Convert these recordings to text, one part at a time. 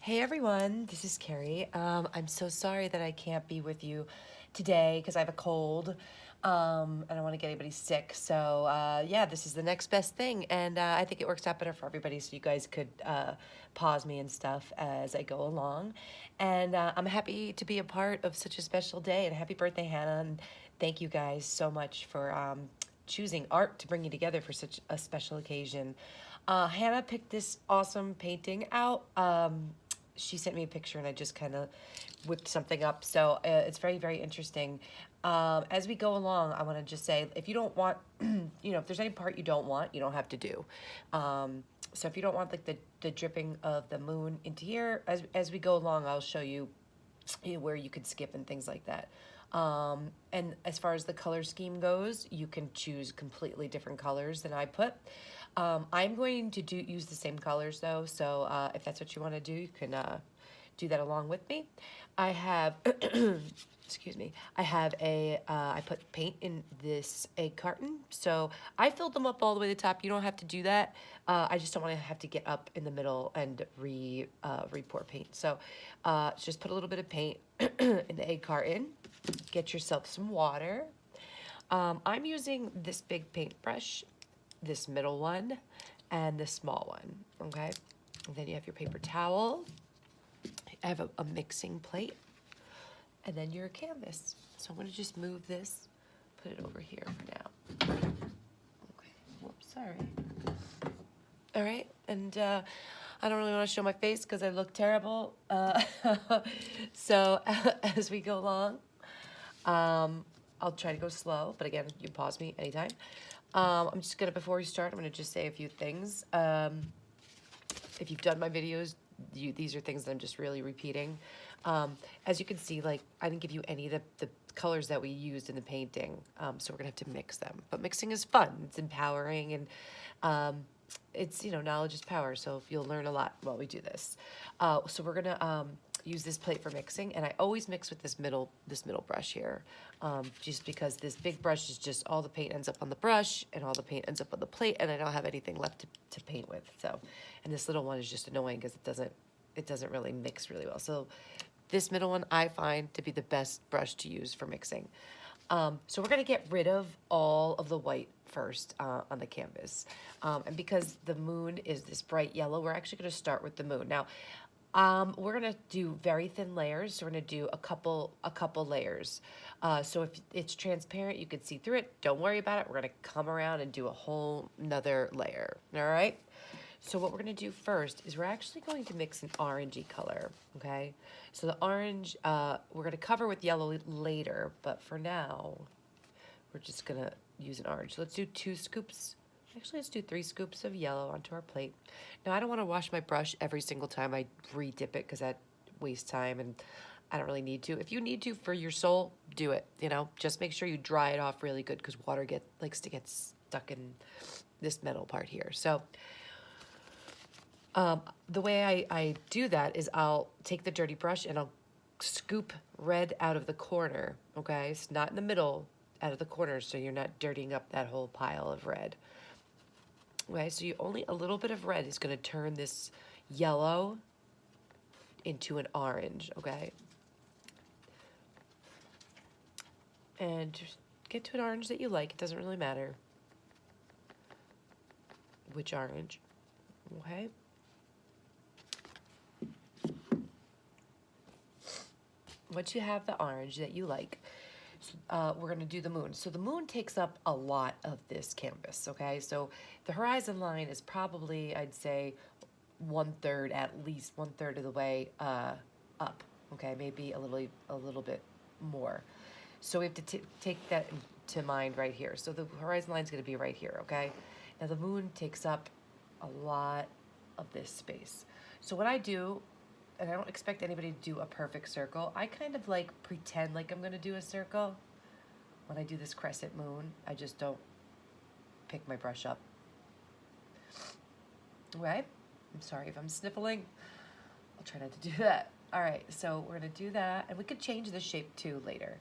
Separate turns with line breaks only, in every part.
Hey everyone, this is Carrie. I'm so sorry that I can't be with you today because I have a cold. I don't want to get anybody sick. So, yeah, this is the next best thing. And I think it works out better for everybody so you guys could pause me and stuff as I go along. And I'm happy to be a part of such a special day. And happy birthday, Hannah. And thank you guys so much for choosing art to bring you together for such a special occasion. Hannah picked this awesome painting out. She sent me a picture and I just kind of whipped something up. So it's very, very interesting. As we go along, I want to just say if you don't want, if there's any part you don't want, you don't have to do. So if you don't want like the dripping of the moon into here, as we go along, I'll show you, where you could skip and things like that. And as far as the color scheme goes, you can choose completely different colors than I put. I'm going to use the same colors though, so if that's what you want to do, you can do that along with me. I have, excuse me, I put paint in this egg carton, so I filled them up all the way to the top. You don't have to do that. I just don't want to have to get up in the middle and re-pour paint. So just put a little bit of paint in the egg carton. Get yourself some water. I'm using this big paintbrush, this middle one, and this small one, okay? And then you have your paper towel. I have a mixing plate, and then your canvas. So I'm gonna just move this, put it over here for now. Okay, whoops, sorry. All right, and I don't really want to show my face because I look terrible. So as we go along, I'll try to go slow, but again, you pause me anytime. I'm just gonna, before we start, I'm gonna just say a few things. If you've done my videos, these are things that I'm just really repeating. As you can see, like, I didn't give you any of the colors that we used in the painting, so we're gonna have to mix them. But mixing is fun, it's empowering, and it's, knowledge is power, so you'll learn a lot while we do this. So we're gonna use this plate for mixing, and I always mix with this middle brush here, just because this big brush is just all the paint ends up on the brush and all the paint ends up on the plate, and I don't have anything left to paint with. So, and this little one is just annoying because it doesn't really mix really well. So this middle one I find to be the best brush to use for mixing. So we're gonna get rid of all of the white first on the canvas. And because the moon is this bright yellow, we're actually gonna start with the moon. Now, we're gonna do very thin layers. So we're gonna do a couple layers. So if it's transparent, you can see through it. Don't worry about it. We're gonna come around and do a whole nother layer, all right? So what we're gonna do first is we're actually going to mix an orangey color, okay? So the orange, we're gonna cover with yellow later, but for now, we're just gonna use an orange. So let's do 2 scoops. Actually, let's do 3 scoops of yellow onto our plate. Now, I don't wanna wash my brush every single time I re-dip it because that wastes time and I don't really need to. If you need to for your soul, do it, Just make sure you dry it off really good because water likes to get stuck in this metal part here. So the way I do that is I'll take the dirty brush and I'll scoop red out of the corner, okay? It's not in the middle, out of the corner, so you're not dirtying up that whole pile of red. Okay, so only a little bit of red is gonna turn this yellow into an orange, okay? And just get to an orange that you like. It doesn't really matter which orange, okay? Once you have the orange that you like, we're gonna do the moon. So the moon takes up a lot of this canvas, okay? So the horizon line is probably, I'd say, 1/3, at least 1/3 of the way up, okay? Maybe a little bit more. So we have to take that into mind right here. So the horizon line is gonna be right here, okay? Now the moon takes up a lot of this space. So what I do, and I don't expect anybody to do a perfect circle, I kind of like pretend like I'm gonna do a circle. When I do this crescent moon, I just don't pick my brush up. Right? I'm sorry if I'm sniffling. I'll try not to do that. All right, so we're gonna do that, and we could change the shape too later.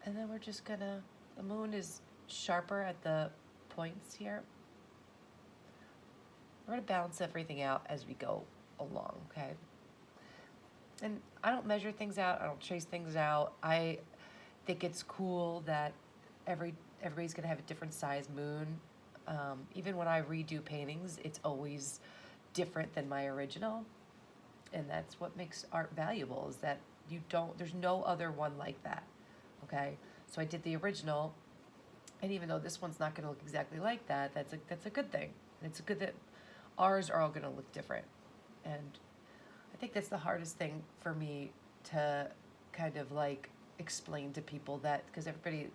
And then we're just gonna, the moon is sharper at the points here. We're gonna balance everything out as we go along, okay? And I don't measure things out. I don't chase things out. I think it's cool that everybody's gonna have a different size moon. Even when I redo paintings, it's always different than my original, and that's what makes art valuable. Is that there's no other one like that. Okay, so I did the original, and even though this one's not gonna look exactly like that, that's a good thing. And it's good that ours are all gonna look different, and I think that's the hardest thing for me to kind of like explain to people, that because a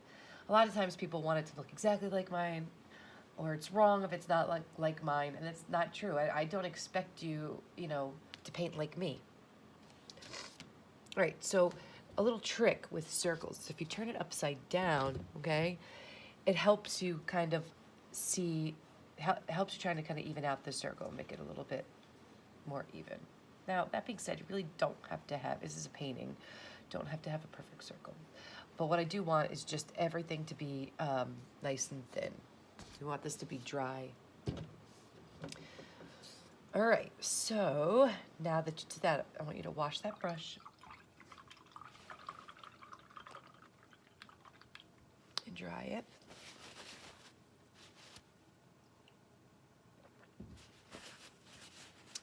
lot of times people want it to look exactly like mine, or it's wrong if it's not like mine, and it's not true. I don't expect you, to paint like me. All right, so a little trick with circles. So if you turn it upside down, okay, it helps you kind of see, helps you trying to kind of even out the circle, make it a little bit more even. Now, that being said, you really don't have to have, this is a painting, don't have to have a perfect circle. But what I do want is just everything to be nice and thin. We want this to be dry. All right, so now that you did that, I want you to wash that brush and dry it.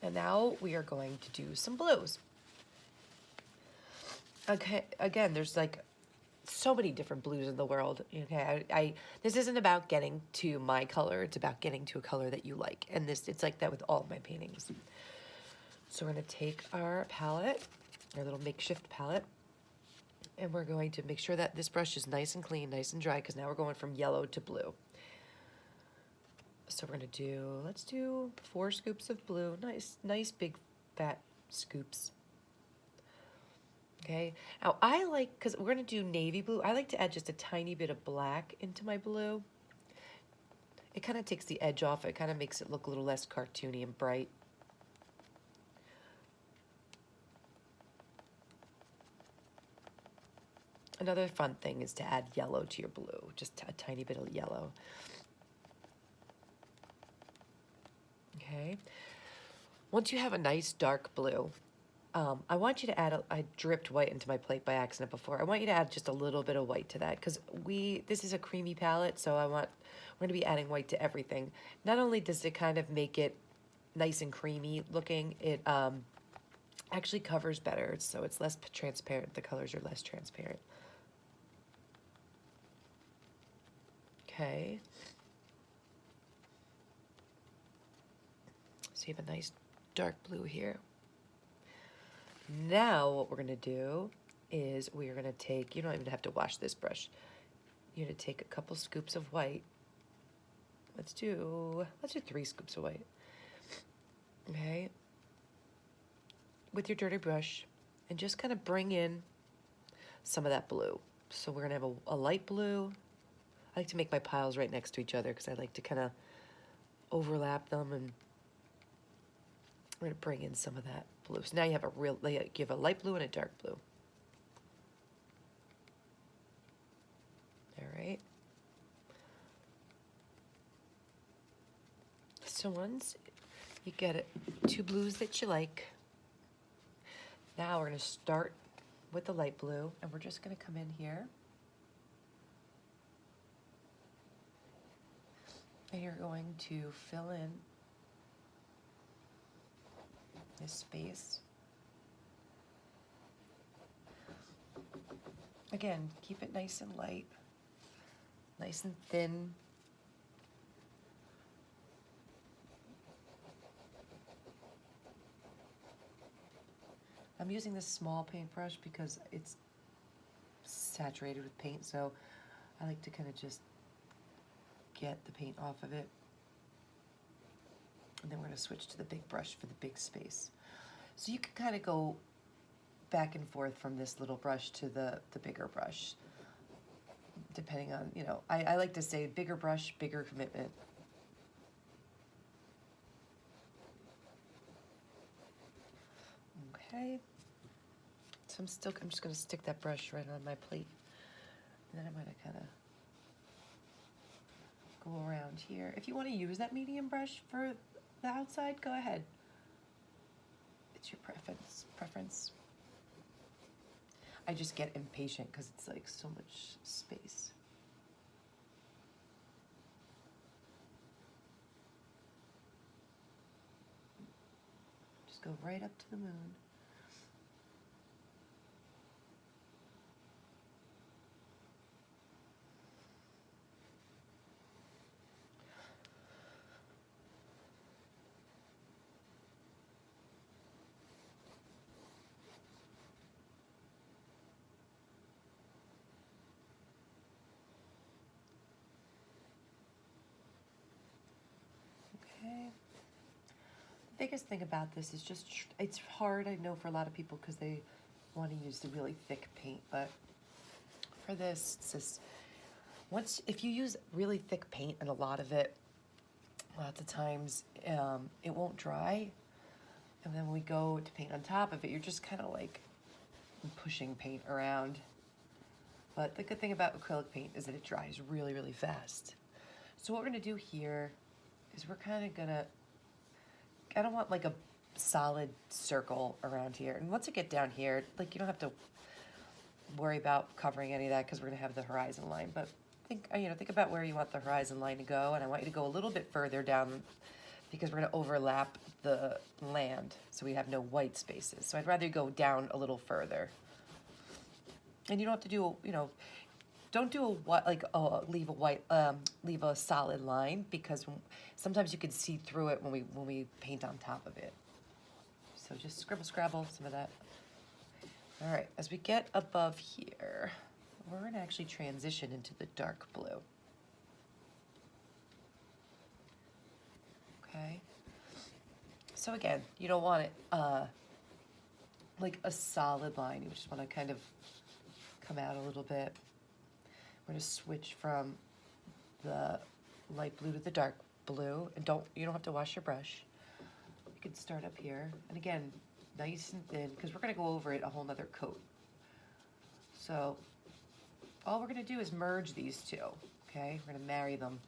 And now we are going to do some blues. Okay, again, there's like so many different blues in the world. Okay, this isn't about getting to my color, it's about getting to a color that you like. And it's like that with all of my paintings. So we're gonna take our palette, our little makeshift palette, and we're going to make sure that this brush is nice and clean, nice and dry, because now we're going from yellow to blue. So we're gonna let's do 4 scoops of blue, nice big fat scoops. Okay, now I like, because we're gonna do navy blue, I like to add just a tiny bit of black into my blue. It kind of takes the edge off, it kind of makes it look a little less cartoony and bright. Another fun thing is to add yellow to your blue, just a tiny bit of yellow. Okay, once you have a nice dark blue, I want you to add, I dripped white into my plate by accident before. I want you to add just a little bit of white to that, because this is a creamy palette, so we're going to be adding white to everything. Not only does it kind of make it nice and creamy looking, it actually covers better, so it's less transparent. The colors are less transparent. Okay. So you have a nice dark blue here. Now what we're gonna do is we're gonna take, you don't even have to wash this brush. You're gonna take a couple scoops of white. Let's do 3 scoops of white. Okay. With your dirty brush, and just kind of bring in some of that blue. So we're gonna have a light blue. I like to make my piles right next to each other because I like to kind of overlap them, and we're gonna bring in some of that blue. So now you have a light blue and a dark blue. All right. So once you get 2 blues that you like, now we're gonna start with the light blue, and we're just gonna come in here. And you're going to fill in this space. Again, keep it nice and light, nice and thin. I'm using this small paintbrush because it's saturated with paint, so I like to kind of just get the paint off of it. And then we're going to switch to the big brush for the big space. So you can kind of go back and forth from this little brush to the bigger brush, depending on, I like to say bigger brush, bigger commitment. Okay. So I'm just going to stick that brush right on my plate. And then I'm going to kind of go around here. If you want to use that medium brush for the outside, go ahead. It's your preference. I just get impatient because it's like so much space. Just go right up to the moon. Okay. The biggest thing about this is just, it's hard, I know, for a lot of people because they want to use the really thick paint, but for this, it's just, if you use really thick paint and a lot of it, lots of times, it won't dry. And then when we go to paint on top of it, you're just kind of like pushing paint around. But the good thing about acrylic paint is that it dries really, really fast. So what we're gonna do here is we're kind of gonna, I don't want like a solid circle around here. And once I get down here, like you don't have to worry about covering any of that because we're gonna have the horizon line. But think about where you want the horizon line to go, and I want you to go a little bit further down because we're gonna overlap the land so we have no white spaces. So I'd rather you go down a little further. And you don't have to do, don't do a what like leave a solid line because sometimes you can see through it when we paint on top of it. So just scrabble some of that. All right, as we get above here, we're gonna actually transition into the dark blue. Okay. So again, you don't want it like a solid line. You just want to kind of come out a little bit. We're going to switch from the light blue to the dark blue, and you don't have to wash your brush. You can start up here, and again, nice and thin, because we're going to go over it a whole nother coat. So all we're going to do is merge these two. Okay, we're going to marry them.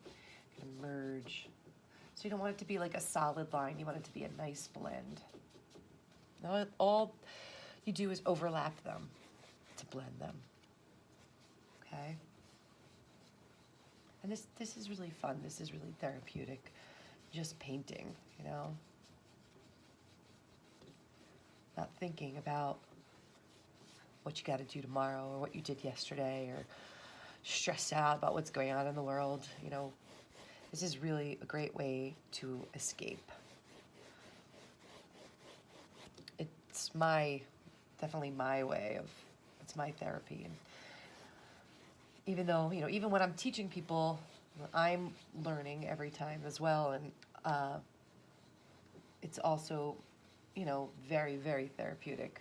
We're going to merge. So you don't want it to be like a solid line. You want it to be a nice blend. Now all you do is overlap them to blend them. Okay. And this is really fun. This is really therapeutic. Just painting, Not thinking about what you got to do tomorrow or what you did yesterday or stressed out about what's going on in the world, This is really a great way to escape. It's definitely my way of, it's my therapy. And even though, even when I'm teaching people, I'm learning every time as well. And it's also, very, very therapeutic.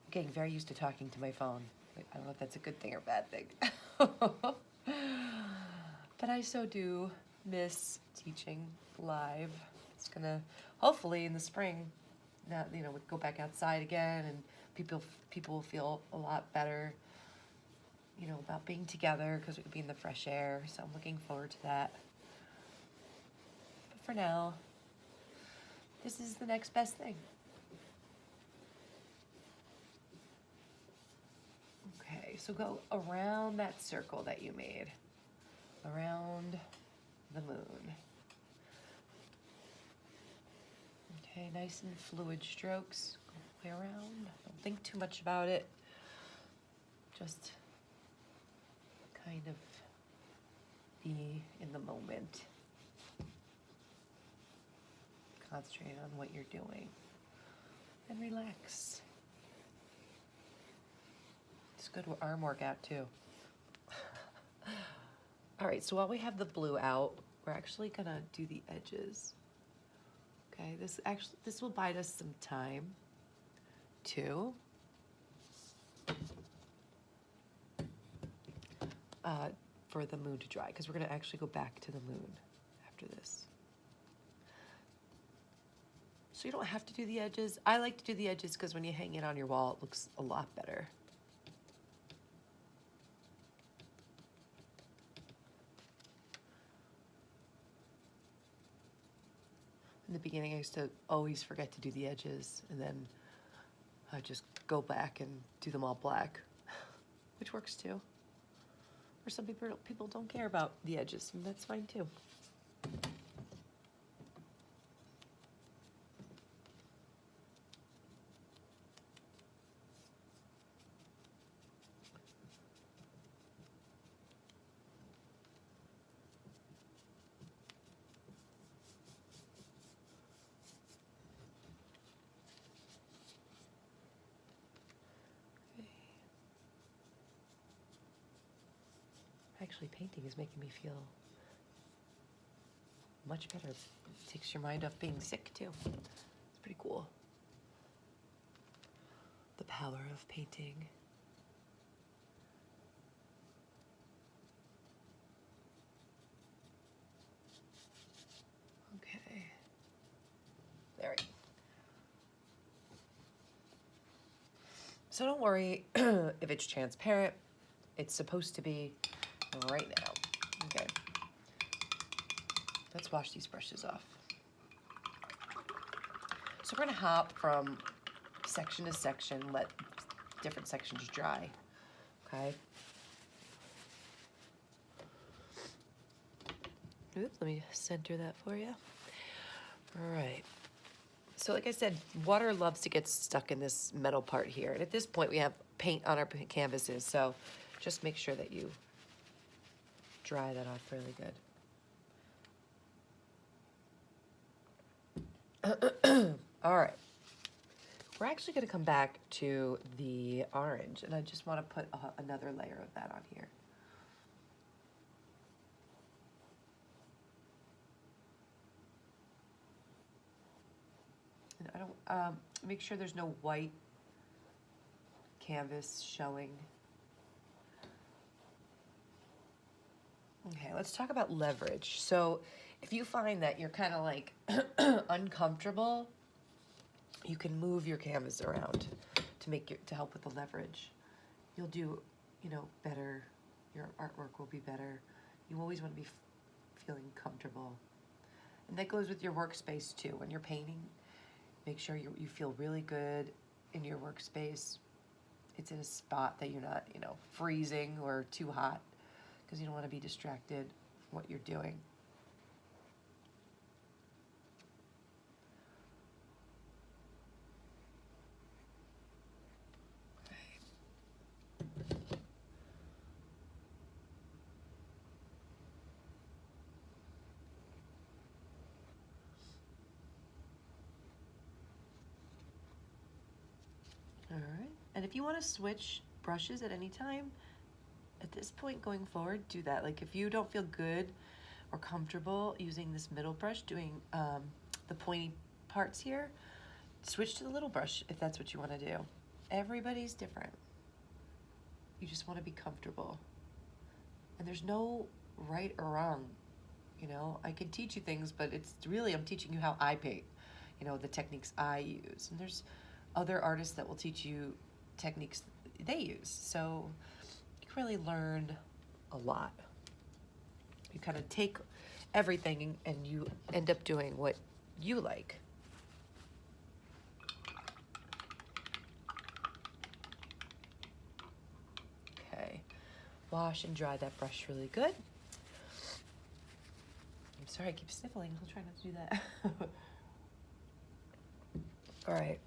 I'm getting very used to talking to my phone. I don't know if that's a good thing or bad thing. But I so do miss teaching live. It's gonna, hopefully in the spring, now, we go back outside again and people will feel a lot better, about being together because we could be in the fresh air. So I'm looking forward to that. But for now, this is the next best thing. Okay, so go around that circle that you made, around the moon. Okay, nice and fluid strokes. Go all the way around. Don't think too much about it. Just kind of be in the moment. Concentrate on what you're doing. And relax. It's a good arm workout too. All right, so while we have the blue out, we're actually gonna do the edges. Okay, this will buy us some time too. For the moon to dry, because we're gonna actually go back to the moon after this. So you don't have to do the edges. I like to do the edges because when you hang it on your wall, it looks a lot better. In the beginning, I used to always forget to do the edges, and then I just go back and do them all black, which works too. Or some people don't care about the edges, and that's fine too. Actually, painting is making me feel much better. It takes your mind off being sick too. It's pretty cool. The power of painting. Okay. There we go. So don't worry if it's transparent. It's supposed to be right now. Okay. Let's wash these brushes off. So we're gonna hop from section to section, let different sections dry, okay? Oops, let me center that for you. All right. So like I said, water loves to get stuck in this metal part here. And at this point, we have paint on our canvases, so just make sure that you dry that off really good. All right. We're actually going to come back to the orange, and I just want to put another layer of that on here. And I don't make sure there's no white canvas showing. Okay, let's talk about leverage. So if you find that you're kind of like uncomfortable, you can move your canvas around to help with the leverage. You'll do, better. Your artwork will be better. You always want to be feeling comfortable. And that goes with your workspace too. When you're painting, make sure you feel really good in your workspace. It's in a spot that you're not, freezing or too hot, because you don't want to be distracted from what you're doing. All right, and if you want to switch brushes at any time, at this point going forward, do that. Like if you don't feel good or comfortable using this middle brush, doing the pointy parts here, switch to the little brush if that's what you want to do. Everybody's different. You just want to be comfortable. And there's no right or wrong. I can teach you things, but it's really, I'm teaching you how I paint, the techniques I use. And there's other artists that will teach you techniques they use. So you can really learn a lot. You kind of take everything and you end up doing what you like. Okay, wash and dry that brush really good. I'm sorry, I keep sniffling. I'll try not to do that. All right,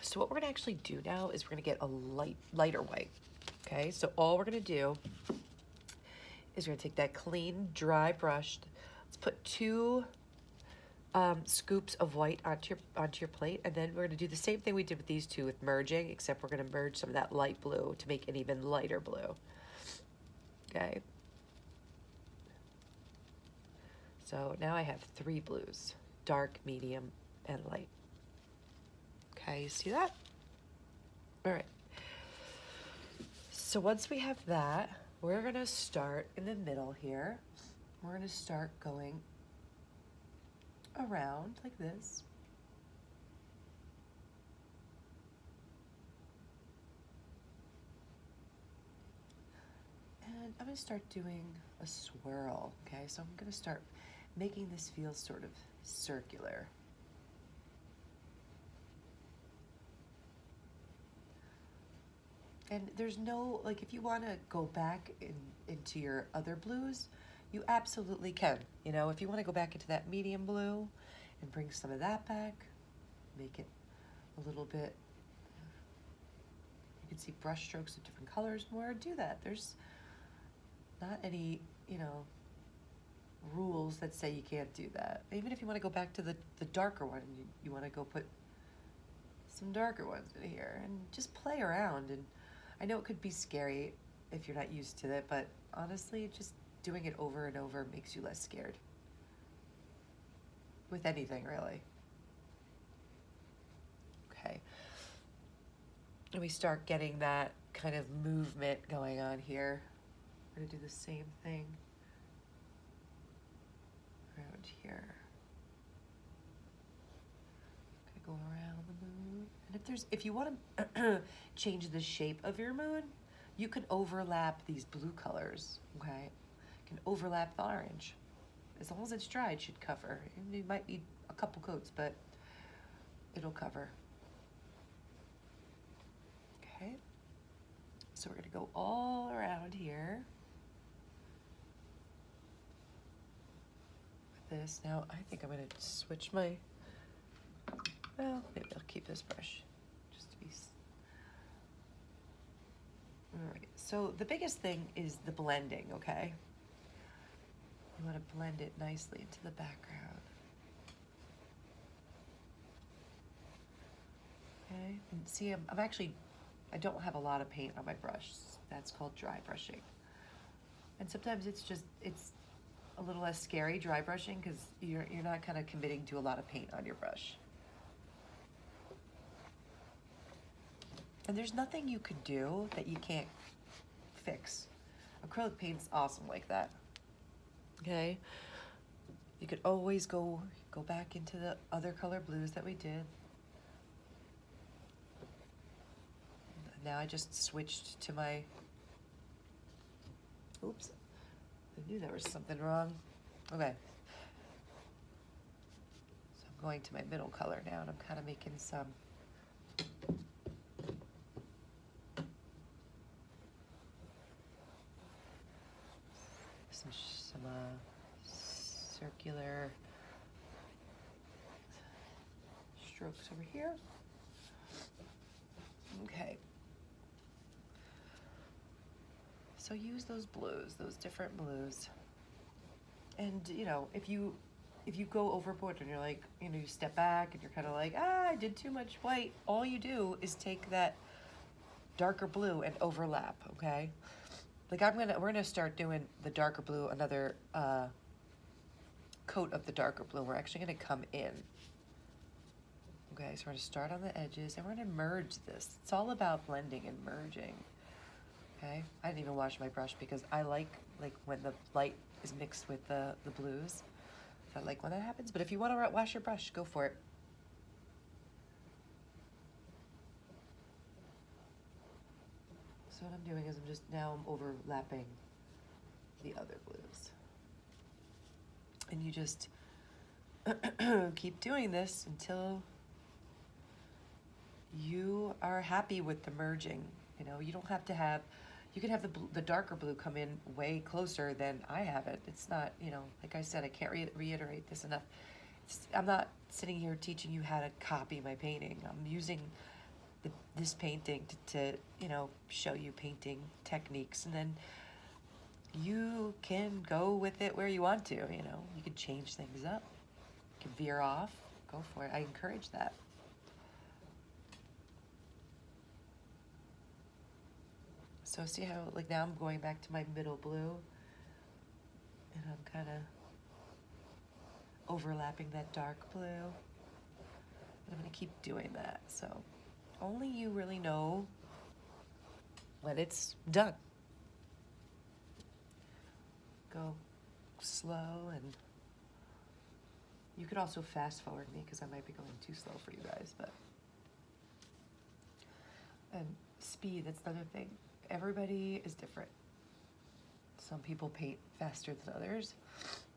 so what we're gonna actually do now is we're gonna get a lighter white. Okay, so all we're gonna do is we're gonna take that clean, dry brush. Let's put 2 scoops of white onto your plate, and then we're gonna do the same thing we did with these 2 with merging, except we're gonna merge some of that light blue to make an even lighter blue. Okay. So now I have 3 blues: dark, medium, and light. Okay, you see that? All right. So once we have that, we're gonna start in the middle here. We're gonna start going around like this. And I'm gonna start doing a swirl, okay? So I'm gonna start making this feel sort of circular. And there's no, like, if you want to go back into your other blues, you absolutely can. You know, if you want to go back into that medium blue and bring some of that back, make it a little bit, you can see brush strokes of different colors more, do that. There's not any, you know, rules that say you can't do that. Even if you want to go back to the darker one, you want to go put some darker ones in here and just play around. And I know it could be scary if you're not used to it, but honestly, just doing it over and over makes you less scared. With anything, really. Okay. And we start getting that kind of movement going on here. We're gonna do the same thing around here. Go around the moon. And if you want to change the shape of your moon, you can overlap these blue colors, okay? You can overlap the orange. As long as it's dry, it should cover. And you might need a couple coats, but it'll cover. Okay. So we're gonna go all around here with this. Now, I think I'm gonna switch my, well, maybe I'll keep this brush just to be. All right, so the biggest thing is the blending, okay? You want to blend it nicely into the background. Okay, and see, I don't have a lot of paint on my brush. That's called dry brushing. And sometimes it's a little less scary dry brushing because you're not kind of committing to a lot of paint on your brush. And there's nothing you could do that you can't fix. Acrylic paint's awesome like that. Okay? You could always go back into the other color blues that we did. Now I just switched to my, oops, I knew there was something wrong. Okay. So I'm going to my middle color now, and I'm kind of making some circular strokes over here. Okay. So use those blues, those different blues. And you know, if you go overboard and you're like, you know, you step back and you're kind of like, I did too much white, all you do is take that darker blue and overlap, okay? Like we're gonna start doing the darker blue, another coat of the darker blue. We're actually gonna come in. Okay, so we're gonna start on the edges and we're gonna merge this. It's all about blending and merging. Okay, I didn't even wash my brush because I like when the light is mixed with the blues. I like when that happens, but if you want to wash your brush, go for it. So what I'm doing is I'm overlapping the other blues. And you just keep doing this until you are happy with the merging. You know, you don't have to have, you can have the darker blue come in way closer than I have it. It's not, you know, like I said, I can't reiterate this enough. I'm not sitting here teaching you how to copy my painting. I'm using this painting to, you know, show you painting techniques, and then you can go with it where you want to, you know. You can change things up. You can veer off. Go for it. I encourage that. So see how, like, now I'm going back to my middle blue, and I'm kind of overlapping that dark blue. And I'm going to keep doing that. So only you really know when it's done. Go slow, and you could also fast forward me because I might be going too slow for you guys, but and speed, that's the other thing. Everybody is different. Some people paint faster than others.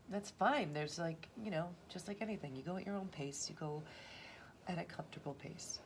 That's fine. There's, like, you know, just like anything, you go at your own pace, you go at a comfortable pace.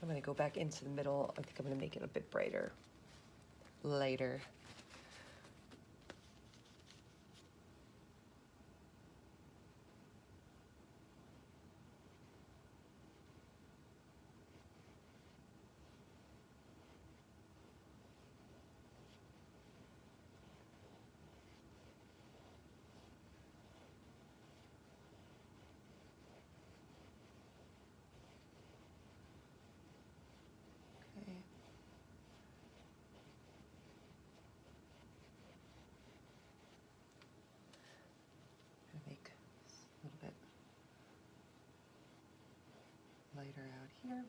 I'm gonna go back into the middle. I think I'm gonna make it a bit brighter, lighter. Okay. I'm gonna make this a little bit lighter out here.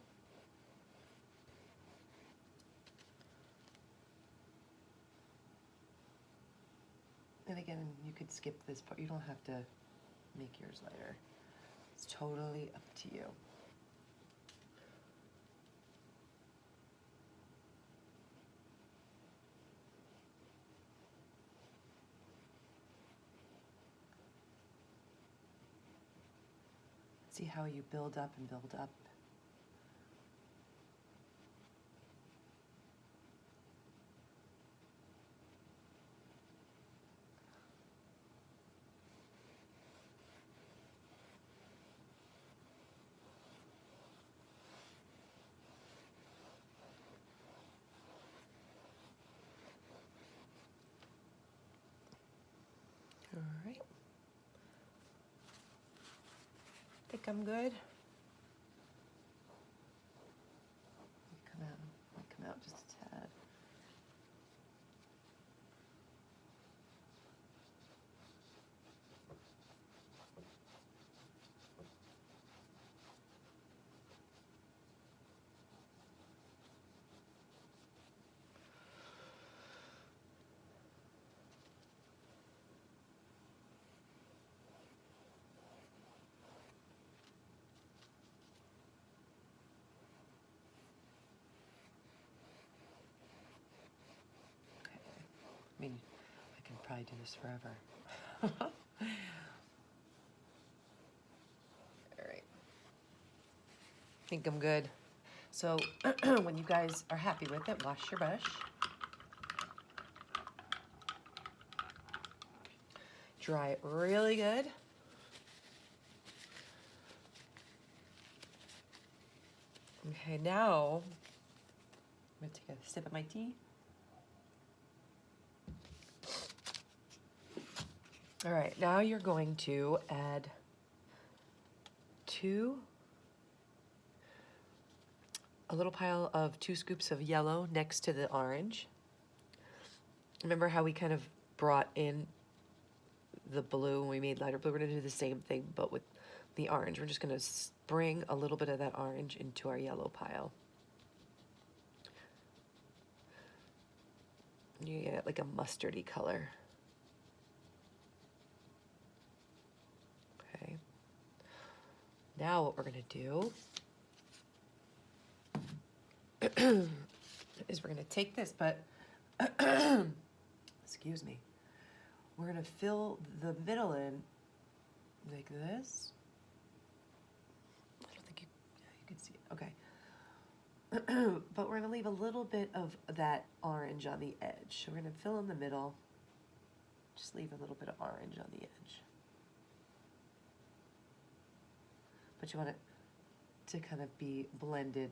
And again, you could skip this part. You don't have to make yours lighter. It's totally up to you. See how you build up and build up. All right. Think I'm good. Come out just a tad. Okay. I mean, I can probably do this forever. All right. Think I'm good. So when you guys are happy with it, wash your brush. Dry it really good. Okay, now I'm gonna take a sip of my tea. All right, now you're going to add a little pile of 2 scoops of yellow next to the orange. Remember how we kind of brought in the blue and we made lighter blue? We're gonna do the same thing, but with the orange. We're just gonna bring a little bit of that orange into our yellow pile. You get it like a mustardy color. Okay. Now what we're gonna do is we're gonna take this, but excuse me. We're gonna fill the middle in like this. I don't think you can see it. Okay. But we're gonna leave a little bit of that orange on the edge. So we're gonna fill in the middle. Just leave a little bit of orange on the edge. But you want it to kind of be blended.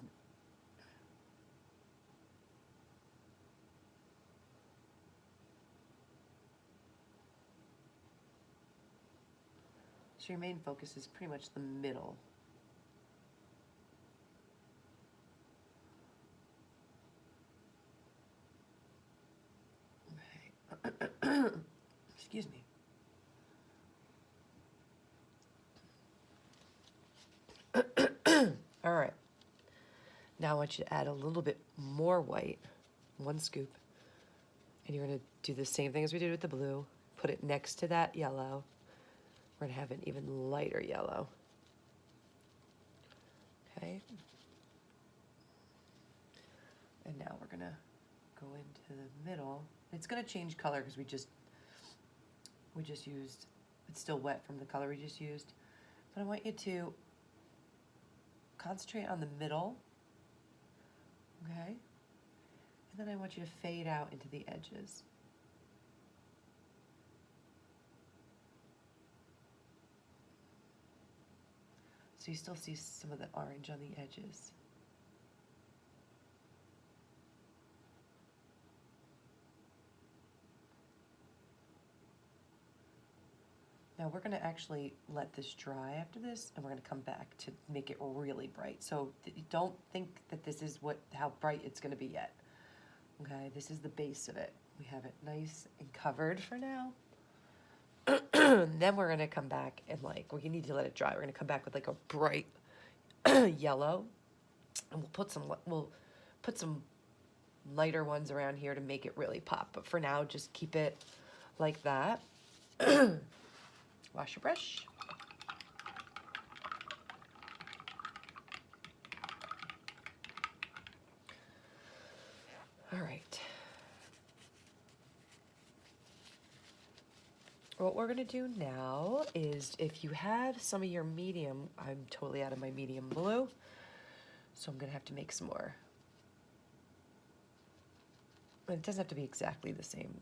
So your main focus is pretty much the middle. Okay. Excuse me. All right. Now I want you to add a little bit more white, 1 scoop. And you're gonna do the same thing as we did with the blue. Put it next to that yellow. We're gonna have an even lighter yellow. Okay. And now we're gonna go into the middle. It's gonna change color because we just used, it's still wet from the color we just used. But I want you to concentrate on the middle okay? And then I want you to fade out into the edges. So you still see some of the orange on the edges. Now we're gonna actually let this dry after this, and we're gonna come back to make it really bright. So don't think that this is how bright it's gonna be yet. Okay, this is the base of it. We have it nice and covered for now. Then we're gonna come back and we need to let it dry. We're gonna come back with like a bright yellow, and we'll put some lighter ones around here to make it really pop. But for now, just keep it like that. Wash your brush. All right. What we're gonna do now is, if you have some of your medium, I'm totally out of my medium blue, so I'm gonna have to make some more. And it doesn't have to be exactly the same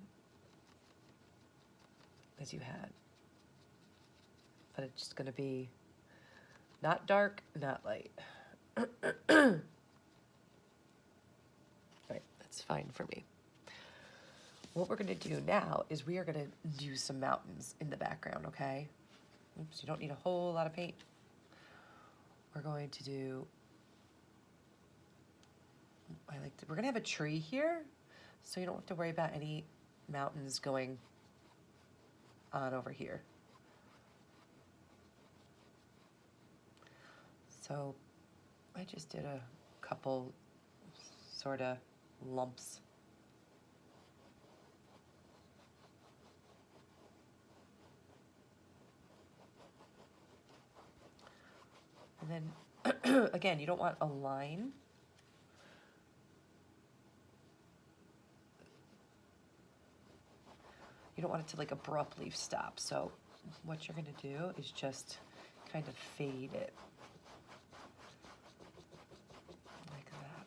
as you had, but it's just gonna be not dark, not light. Right, that's fine for me. What we're gonna do now is we are gonna do some mountains in the background, okay? Oops, you don't need a whole lot of paint. We're going to do, we're gonna have a tree here, so you don't have to worry about any mountains going on over here. So I just did a couple sort of lumps. And then, again, you don't want a line. You don't want it to like abruptly stop. So what you're gonna do is just kind of fade it. Like that.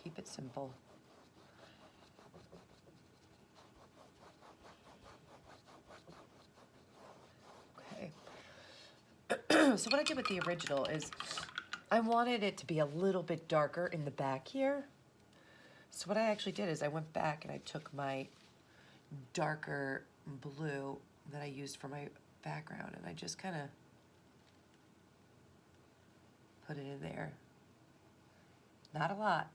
Keep it simple. So what I did with the original is I wanted it to be a little bit darker in the back here. So what I actually did is I went back and I took my darker blue that I used for my background, and I just kind of put it in there. Not a lot.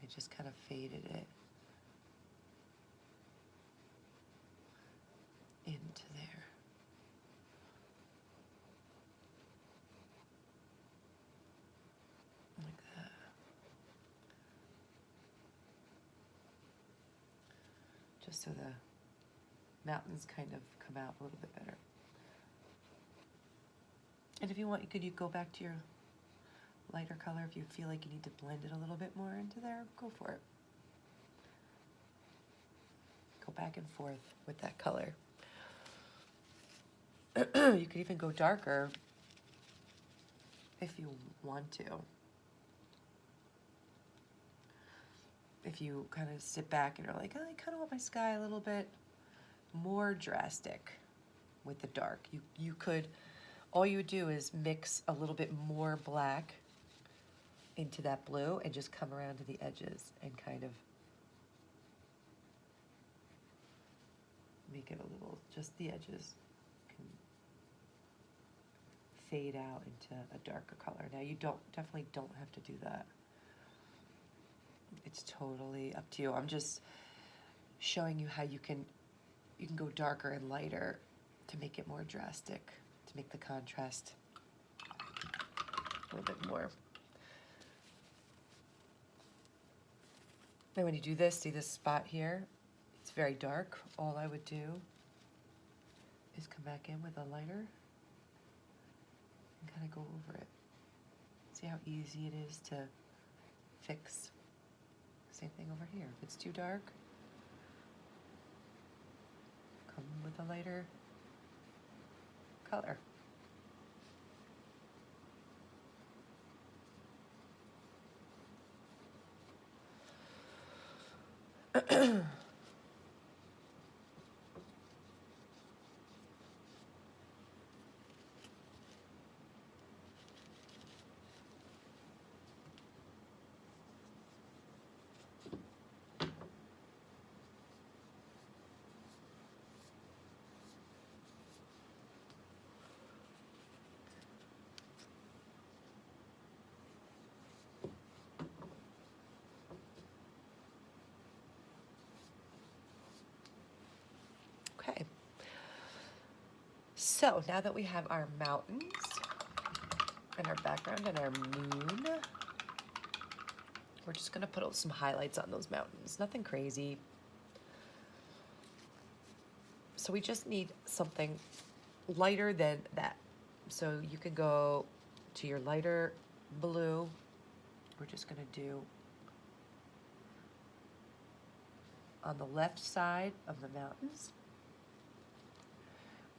I just kind of faded it into there. Like that. Just so the mountains kind of come out a little bit better. And if you want, you go back to your lighter color. If you feel like you need to blend it a little bit more into there, go for it. Go back and forth with that color. You could even go darker if you want to. If you kind of sit back and you're like, oh, I kind of want my sky a little bit more drastic with the dark. You could, all you would do is mix a little bit more black into that blue and just come around to the edges and kind of make it a little, just the edges can fade out into a darker color. Now you definitely don't have to do that. It's totally up to you. I'm just showing you how you can go darker and lighter to make it more drastic, to make the contrast a little bit more. And when you do this, see this spot here? It's very dark. All I would do is come back in with a lighter and kind of go over it. See how easy it is to fix? Same thing over here. If it's too dark, come with a lighter color. Okay. So now that we have our mountains and our background and our moon, we're just gonna put some highlights on those mountains. Nothing crazy. So we just need something lighter than that. So you can go to your lighter blue. We're just gonna do on the left side of the mountains,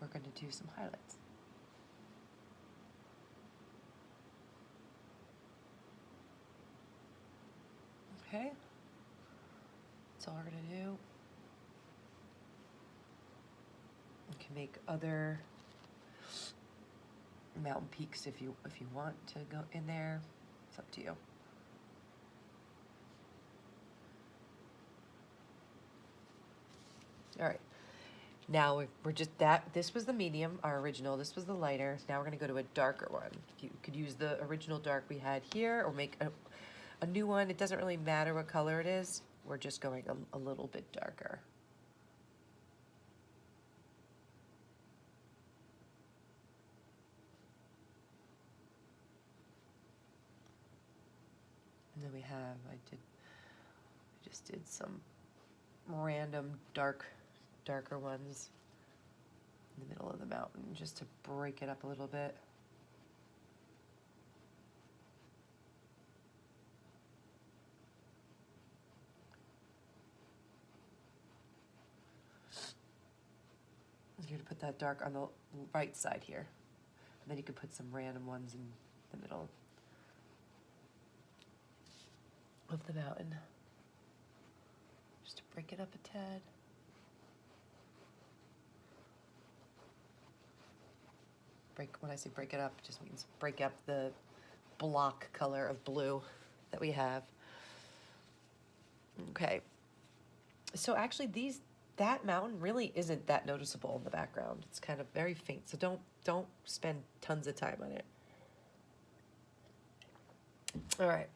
we're gonna do some highlights. Okay, that's all we're gonna do. You can make other mountain peaks if you want to go in there. It's up to you. All right, now we're just this was the medium, our original, this was the lighter. Now we're gonna go to a darker one. You could use the original dark we had here or make a new one. It doesn't really matter what color it is. We're just going a little bit darker. And then we have, I just did some random darker ones in the middle of the mountain just to break it up a little bit. You're gonna put that dark on the right side here. And then you could put some random ones in the middle of the mountain. Just to break it up a tad. When I say break it up, it just means break up the block color of blue that we have. Okay. So actually that mountain really isn't that noticeable in the background. It's kind of very faint, so don't spend tons of time on it. All right.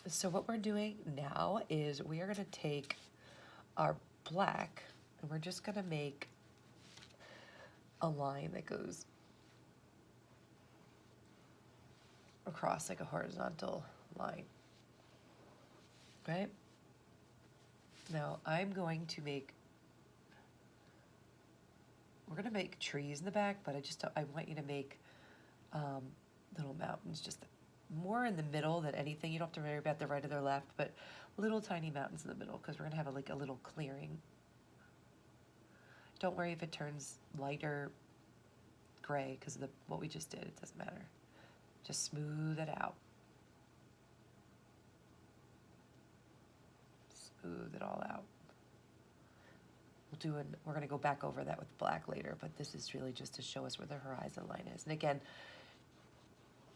So what we're doing now is we are going to take our black and we're just going to make a line that goes across like a horizontal line. Right? Now I'm going to we're going to make trees in the back, but I want you to make little mountains, just more in the middle than anything. You don't have to worry about the right or the left, but little tiny mountains in the middle because we're going to have a little clearing. Don't worry if it turns lighter gray because of what we just did. It doesn't matter. Just smooth it out. Smooth it all out. We're going to go back over that with black later, but this is really just to show us where the horizon line is. And again,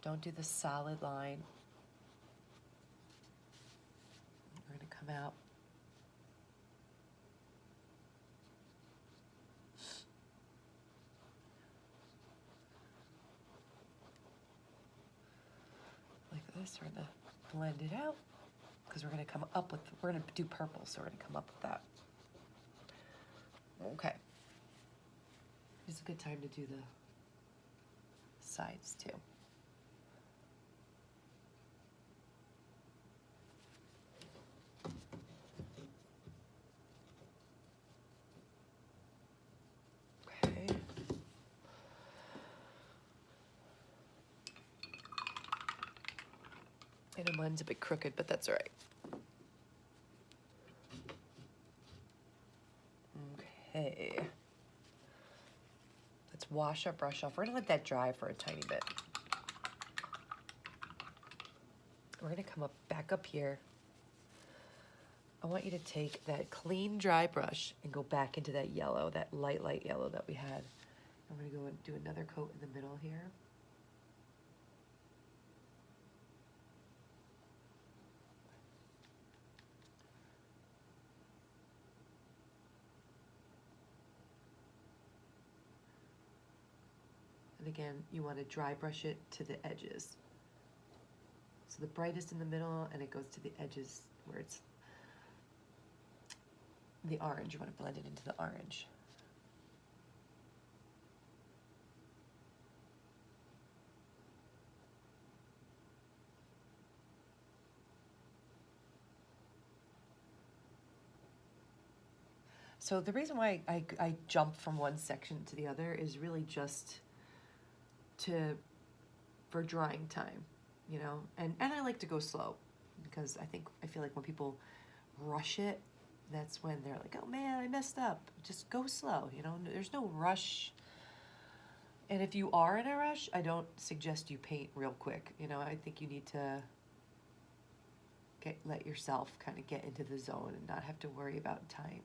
don't do the solid line. We're going to come out. Like this. We're going to blend it out because we're going to do purple, so we're going to come up with that. Okay. It's a good time to do the sides too. Okay. I know mine's a bit crooked, but that's all right. Okay. let's wash our brush off. We're gonna let that dry for a tiny bit. We're gonna come up back up here. I want you to take that clean, dry brush and go back into that yellow, that light yellow that we had. I'm gonna go and do another coat in the middle here. And again, you want to dry brush it to the edges. So the brightest in the middle, and it goes to the edges where it's the orange. You want to blend it into the orange. So the reason why I jump from one section to the other is really just for drying time, you know, and I like to go slow because I feel like when people rush it, that's when they're like, oh man, I messed up. Just go slow, you know, there's no rush. And if you are in a rush, I don't suggest you paint real quick. You know, I think you need to let yourself kind of get into the zone and not have to worry about time.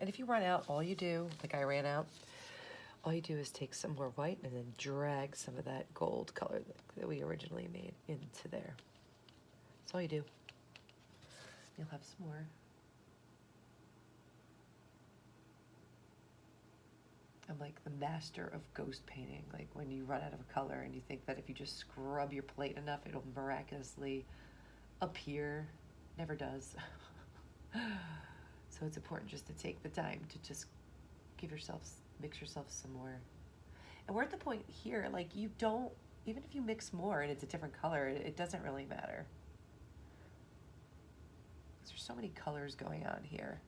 And if you run out, all you do, like I ran out, all you do is take some more white and then drag some of that gold color that we originally made into there. That's all you do. You'll have some more. I'm like the master of ghost painting. Like when you run out of a color and you think that if you just scrub your plate enough, it'll miraculously appear. Never does. So it's important just to take the time to just mix yourself some more. And we're at the point here, like you don't, even if you mix more and it's a different color, it doesn't really matter. Because there's so many colors going on here.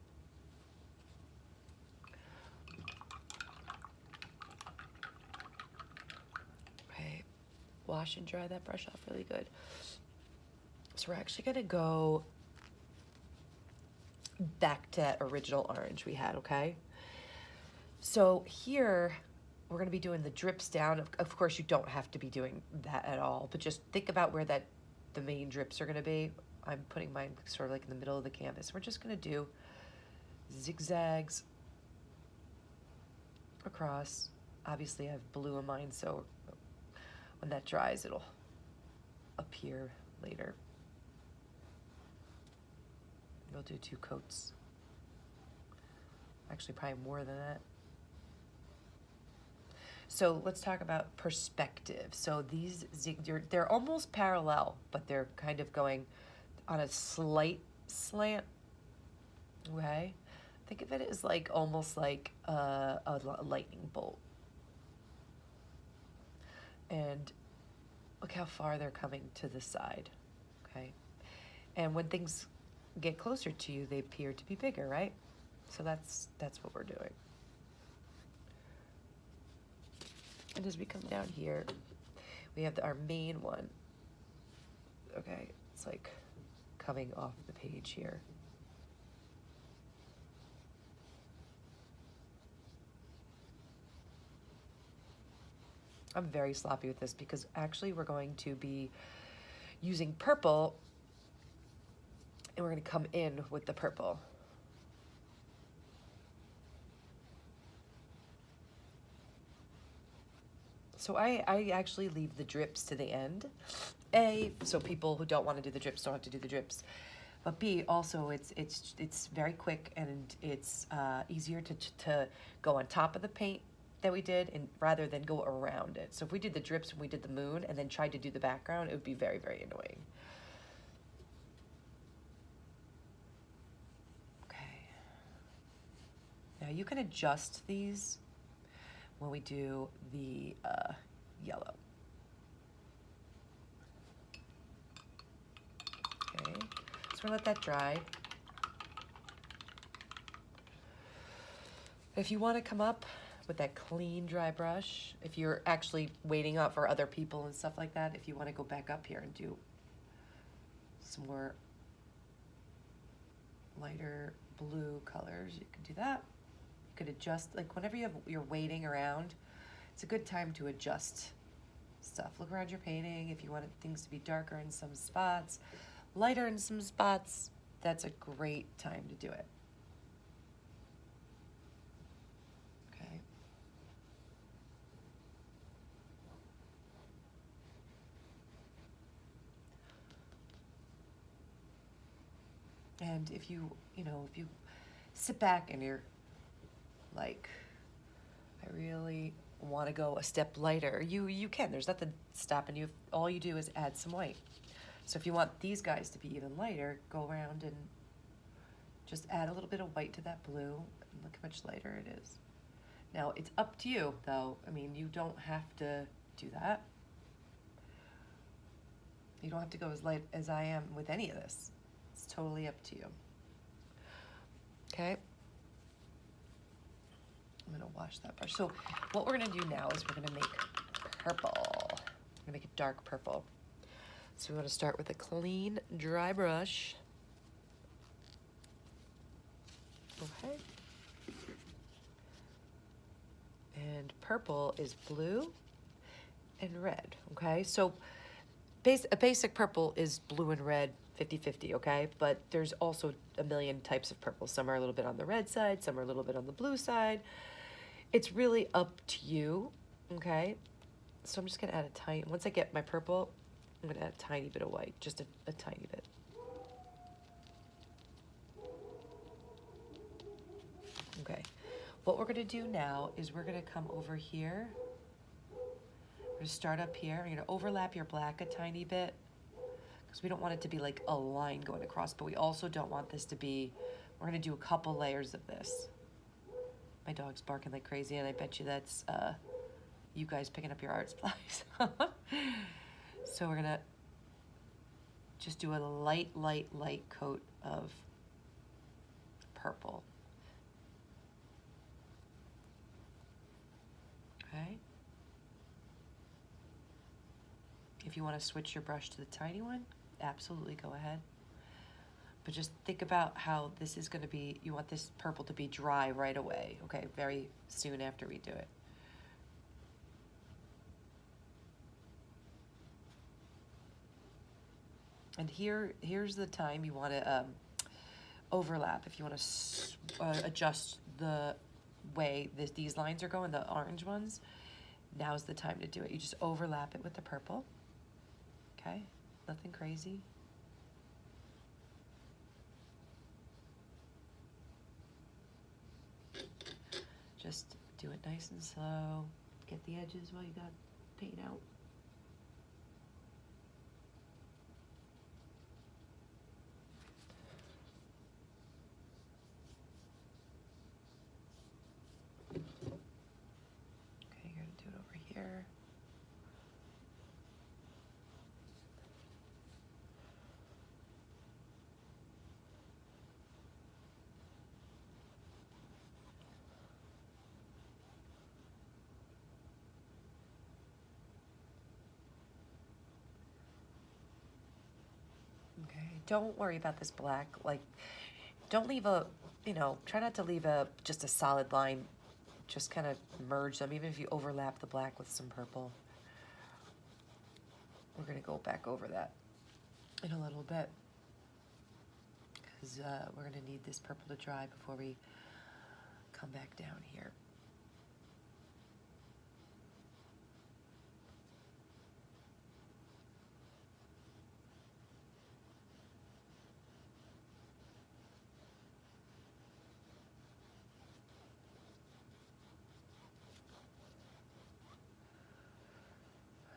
Okay, wash and dry that brush off really good. So we're actually gonna go back to that original orange we had, okay? So here, we're gonna be doing the drips down. Of course, you don't have to be doing that at all, but just think about where the main drips are gonna be. I'm putting mine sort of like in the middle of the canvas. We're just gonna do zigzags across. Obviously, I have blue in mine, so when that dries, it'll appear later. We'll do 2 coats. Actually, probably more than that. So let's talk about perspective. So these, they're almost parallel, but they're kind of going on a slight slant. Okay? Think of it as like almost like a lightning bolt. And look how far they're coming to the side. Okay? And when things get closer to you, they appear to be bigger, right? So that's what we're doing. And as we come down here, we have our main one. Okay, it's like coming off the page here. I'm very sloppy with this because actually we're going to be using purple and we're going to come in with the purple. So I actually leave the drips to the end. A, so people who don't want to do the drips don't have to do the drips. But B, also it's very quick and it's easier to go on top of the paint that we did and rather than go around it. So if we did the drips when we did the moon and then tried to do the background, it would be very, very annoying. Okay. Okay, you can adjust these when we do the yellow. Okay, so we're gonna let that dry. If you want to come up with that clean, dry brush, if you're actually waiting out for other people and stuff like that, if you want to go back up here and do some more lighter blue colors, you can do that. You could adjust, like whenever you're waiting around, it's a good time to adjust stuff. Look around your painting. If you want things to be darker in some spots, lighter in some spots, that's a great time to do it. Okay. And if you sit back and you're like, I really want to go a step lighter, you can. There's nothing stopping you. All you do is add some white. So if you want these guys to be even lighter, go around and just add a little bit of white to that blue, and look how much lighter it is. Now, it's up to you, though. I mean, you don't have to do that. You don't have to go as light as I am with any of this. It's totally up to you. Okay? I'm gonna wash that brush. So what we're gonna do now is we're gonna make purple. We're gonna make a dark purple. So we wanna start with a clean, dry brush. Okay. And purple is blue and red, okay? So a basic purple is blue and red, 50-50, okay? But there's also a million types of purple. Some are a little bit on the red side, some are a little bit on the blue side. It's really up to you, okay? So I'm just gonna add a tiny, once I get my purple, I'm gonna add a tiny bit of white, just a tiny bit. Okay, what we're gonna do now is we're gonna come over here. We're gonna start up here. You're gonna overlap your black a tiny bit because we don't want it to be like a line going across, but we also don't want this to be, we're gonna do a couple layers of this. My dog's barking like crazy, and I bet you that's you guys picking up your art supplies. So we're gonna just do a light coat of purple. Okay. If you want to switch your brush to the tiny one, absolutely go ahead. But just think about how this is going to be, you want this purple to be dry right away, okay, very soon after we do it. And here's the time you want to overlap. If you want to adjust the way these lines are going, the orange ones, now's the time to do it. You just overlap it with the purple, okay? Nothing crazy. Just do it nice and slow. Get the edges while you got paint out. Okay, you're gonna do it over here. Okay, don't worry about this black. Like, don't leave a, try not to leave just a solid line. Just kind of merge them, even if you overlap the black with some purple. We're gonna go back over that in a little bit because we're gonna need this purple to dry before we come back down here.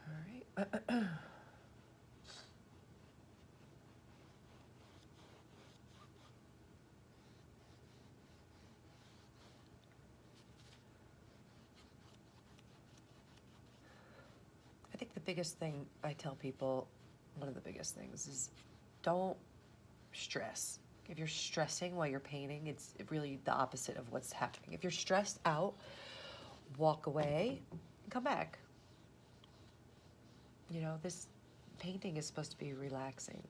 All right. biggest thing I tell people, one of the biggest things is don't stress. If you're stressing while you're painting, it's really the opposite of what's happening. If you're stressed out, walk away and come back. You know, this painting is supposed to be relaxing.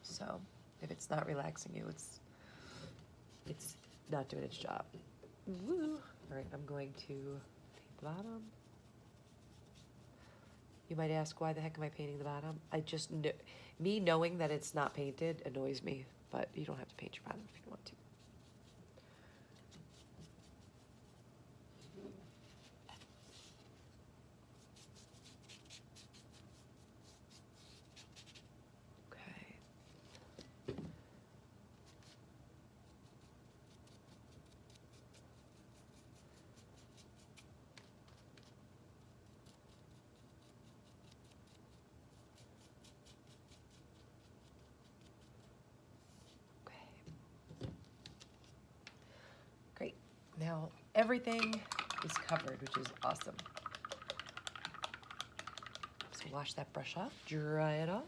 So if it's not relaxing you, it's not doing its job. Woo. All right, I'm going to paint the bottom. You might ask, why the heck am I painting the bottom? Me knowing that it's not painted annoys me, but you don't have to paint your bottom if you don't want to. Great. Now everything is covered, which is awesome. So wash that brush off, dry it off.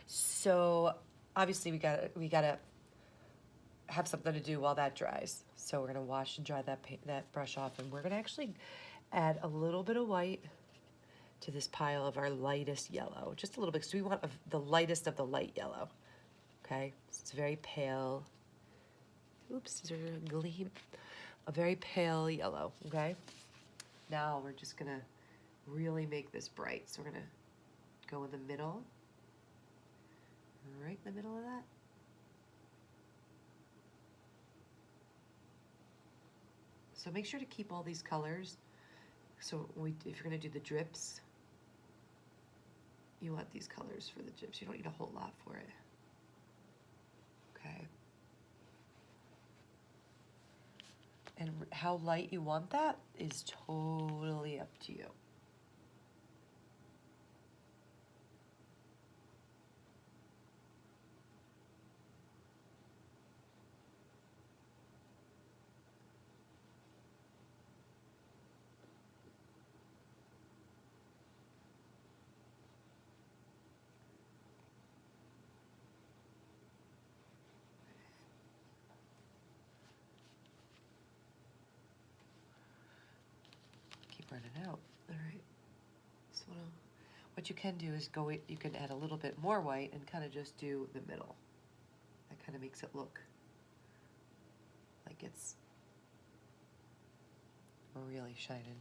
So obviously we gotta have something to do while that dries. So we're gonna wash and dry that brush off, and we're gonna actually add a little bit of white to this pile of our lightest yellow, just a little bit, because we want the lightest of the light yellow. Okay, so it's very pale. Oops, is there a gleam? A very pale yellow, okay? Now we're just gonna really make this bright. So we're gonna go in the middle, right in the middle of that. So make sure to keep all these colors. So if you're gonna do the drips, you want these colors for the drips. You don't need a whole lot for it. Okay. And how light you want that is totally up to you. Running out. All right. So what you can do is you can add a little bit more white and kind of just do the middle. That kind of makes it look like it's really shining.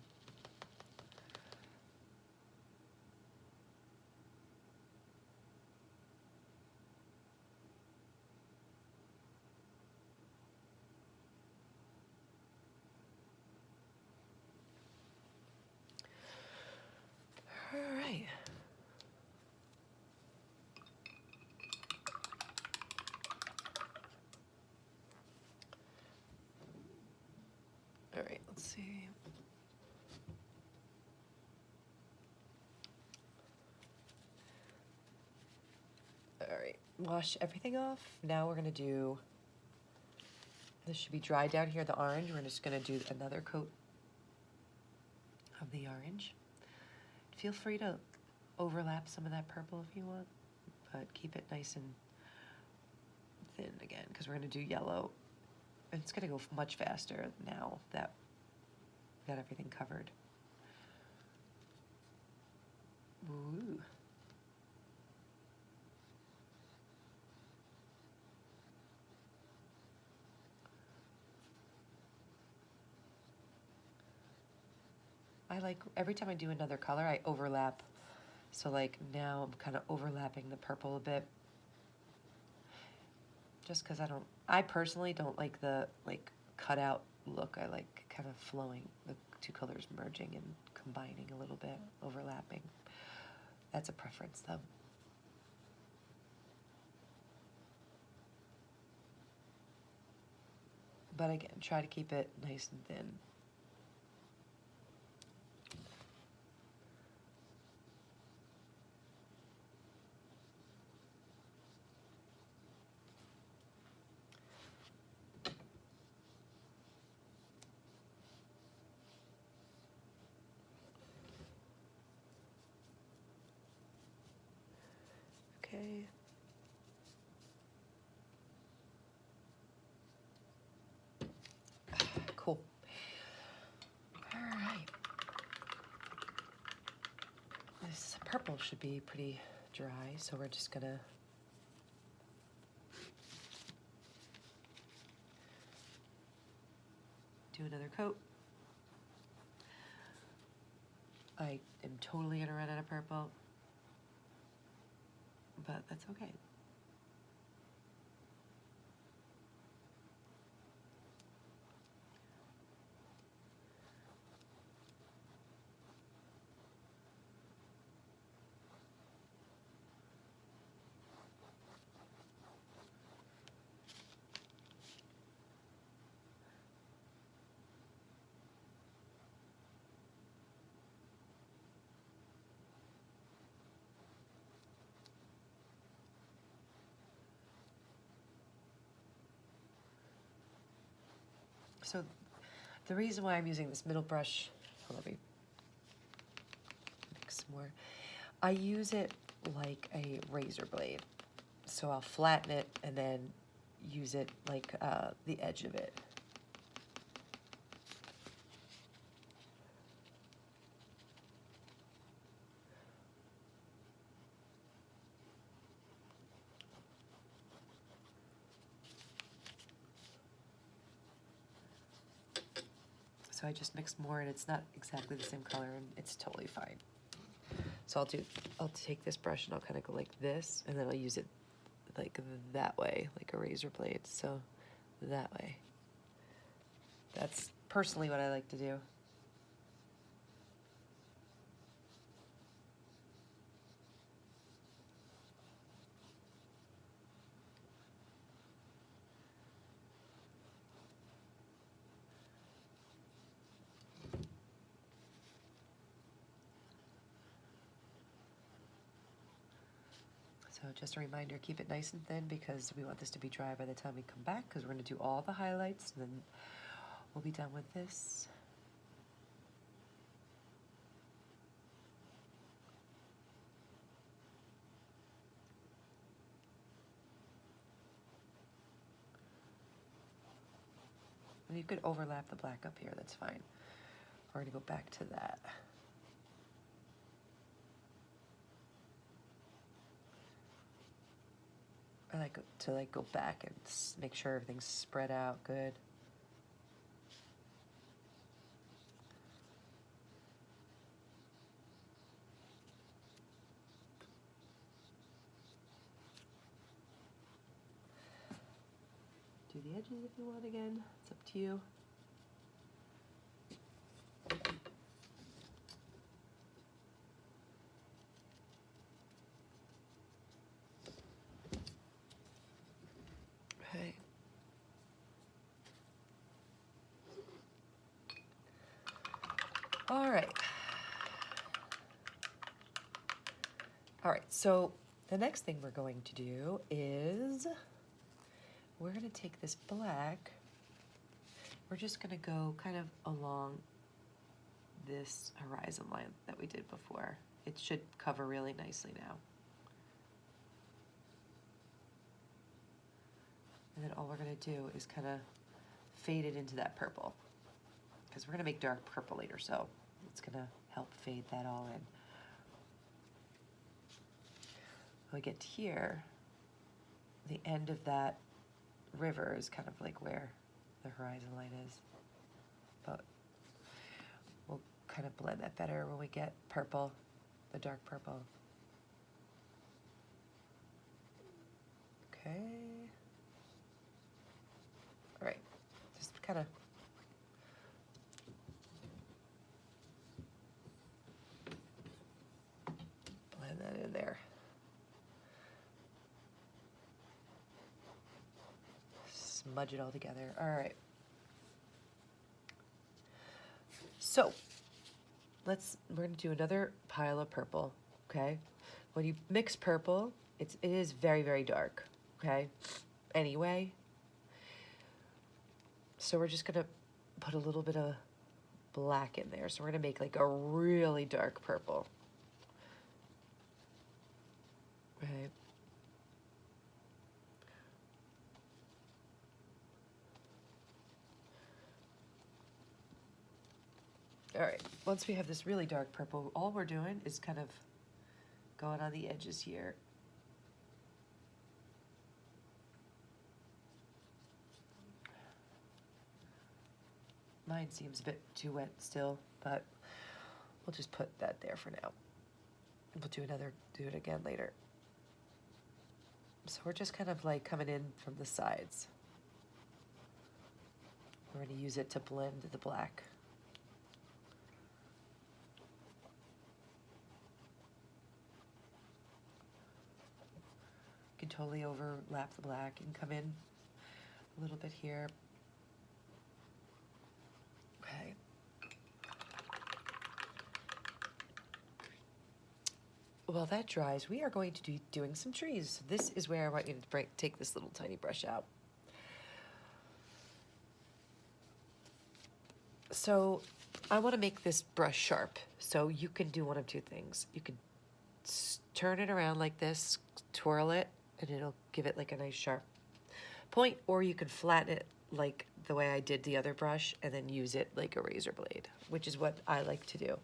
All right. All right, let's see. All right, wash everything off. Now we're gonna do, this should be dry down here, the orange. We're just gonna do another coat of the orange. Feel free to overlap some of that purple if you want, but keep it nice and thin again, because we're gonna do yellow. It's gonna go much faster now that we got everything covered. Ooh. I like, every time I do another color, I overlap. So like now I'm kind of overlapping the purple a bit. Just because I personally don't like the cutout look. I like kind of flowing, the two colors merging and combining a little bit, overlapping. That's a preference though. But again, try to keep it nice and thin. Okay. Cool. All right. This purple should be pretty dry, so we're just gonna do another coat. I am totally gonna run out of purple, but that's okay. So the reason why I'm using this middle brush, let me mix some more. I use it like a razor blade. So I'll flatten it and then use it like the edge of it. So I just mixed more and it's not exactly the same color and it's totally fine. So I'll take this brush and I'll kind of go like this and then I'll use it like that way, like a razor blade. So that way. That's personally what I like to do. So just a reminder, keep it nice and thin because we want this to be dry by the time we come back because we're going to do all the highlights and then we'll be done with this. And you could overlap the black up here, that's fine. We're going to go back to that. I like to go back and make sure everything's spread out good. Do the edges if you want again. It's up to you. Okay. All right. All right, so the next thing we're going to do is we're going to take this black, we're just going to go kind of along this horizon line that we did before. It should cover really nicely now. And then all we're going to do is kind of fade it into that purple because we're going to make dark purple later, so it's going to help fade that all in. When we get to here, the end of that river is kind of like where the horizon line is, but we'll kind of blend that better when we get purple, the dark purple. Okay. All right, just kind of blend that in there. Smudge it all together. All right. So we're going to do another pile of purple, okay? When you mix purple, it is very, very dark, okay? Anyway, so we're just going to put a little bit of black in there. So we're going to make like a really dark purple. Right? All right, once we have this really dark purple, all we're doing is kind of going on the edges here. Mine seems a bit too wet still, but we'll just put that there for now. We'll do it again later. So we're just kind of like coming in from the sides. We're going to use it to blend the black. You can totally overlap the black and come in a little bit here. Okay. While that dries, we are going to be doing some trees. This is where I want you to take this little tiny brush out. So I want to make this brush sharp. So you can do one of two things. You could turn it around like this, twirl it, and it'll give it like a nice sharp point, or you can flatten it like the way I did the other brush and then use it like a razor blade, which is what I like to do.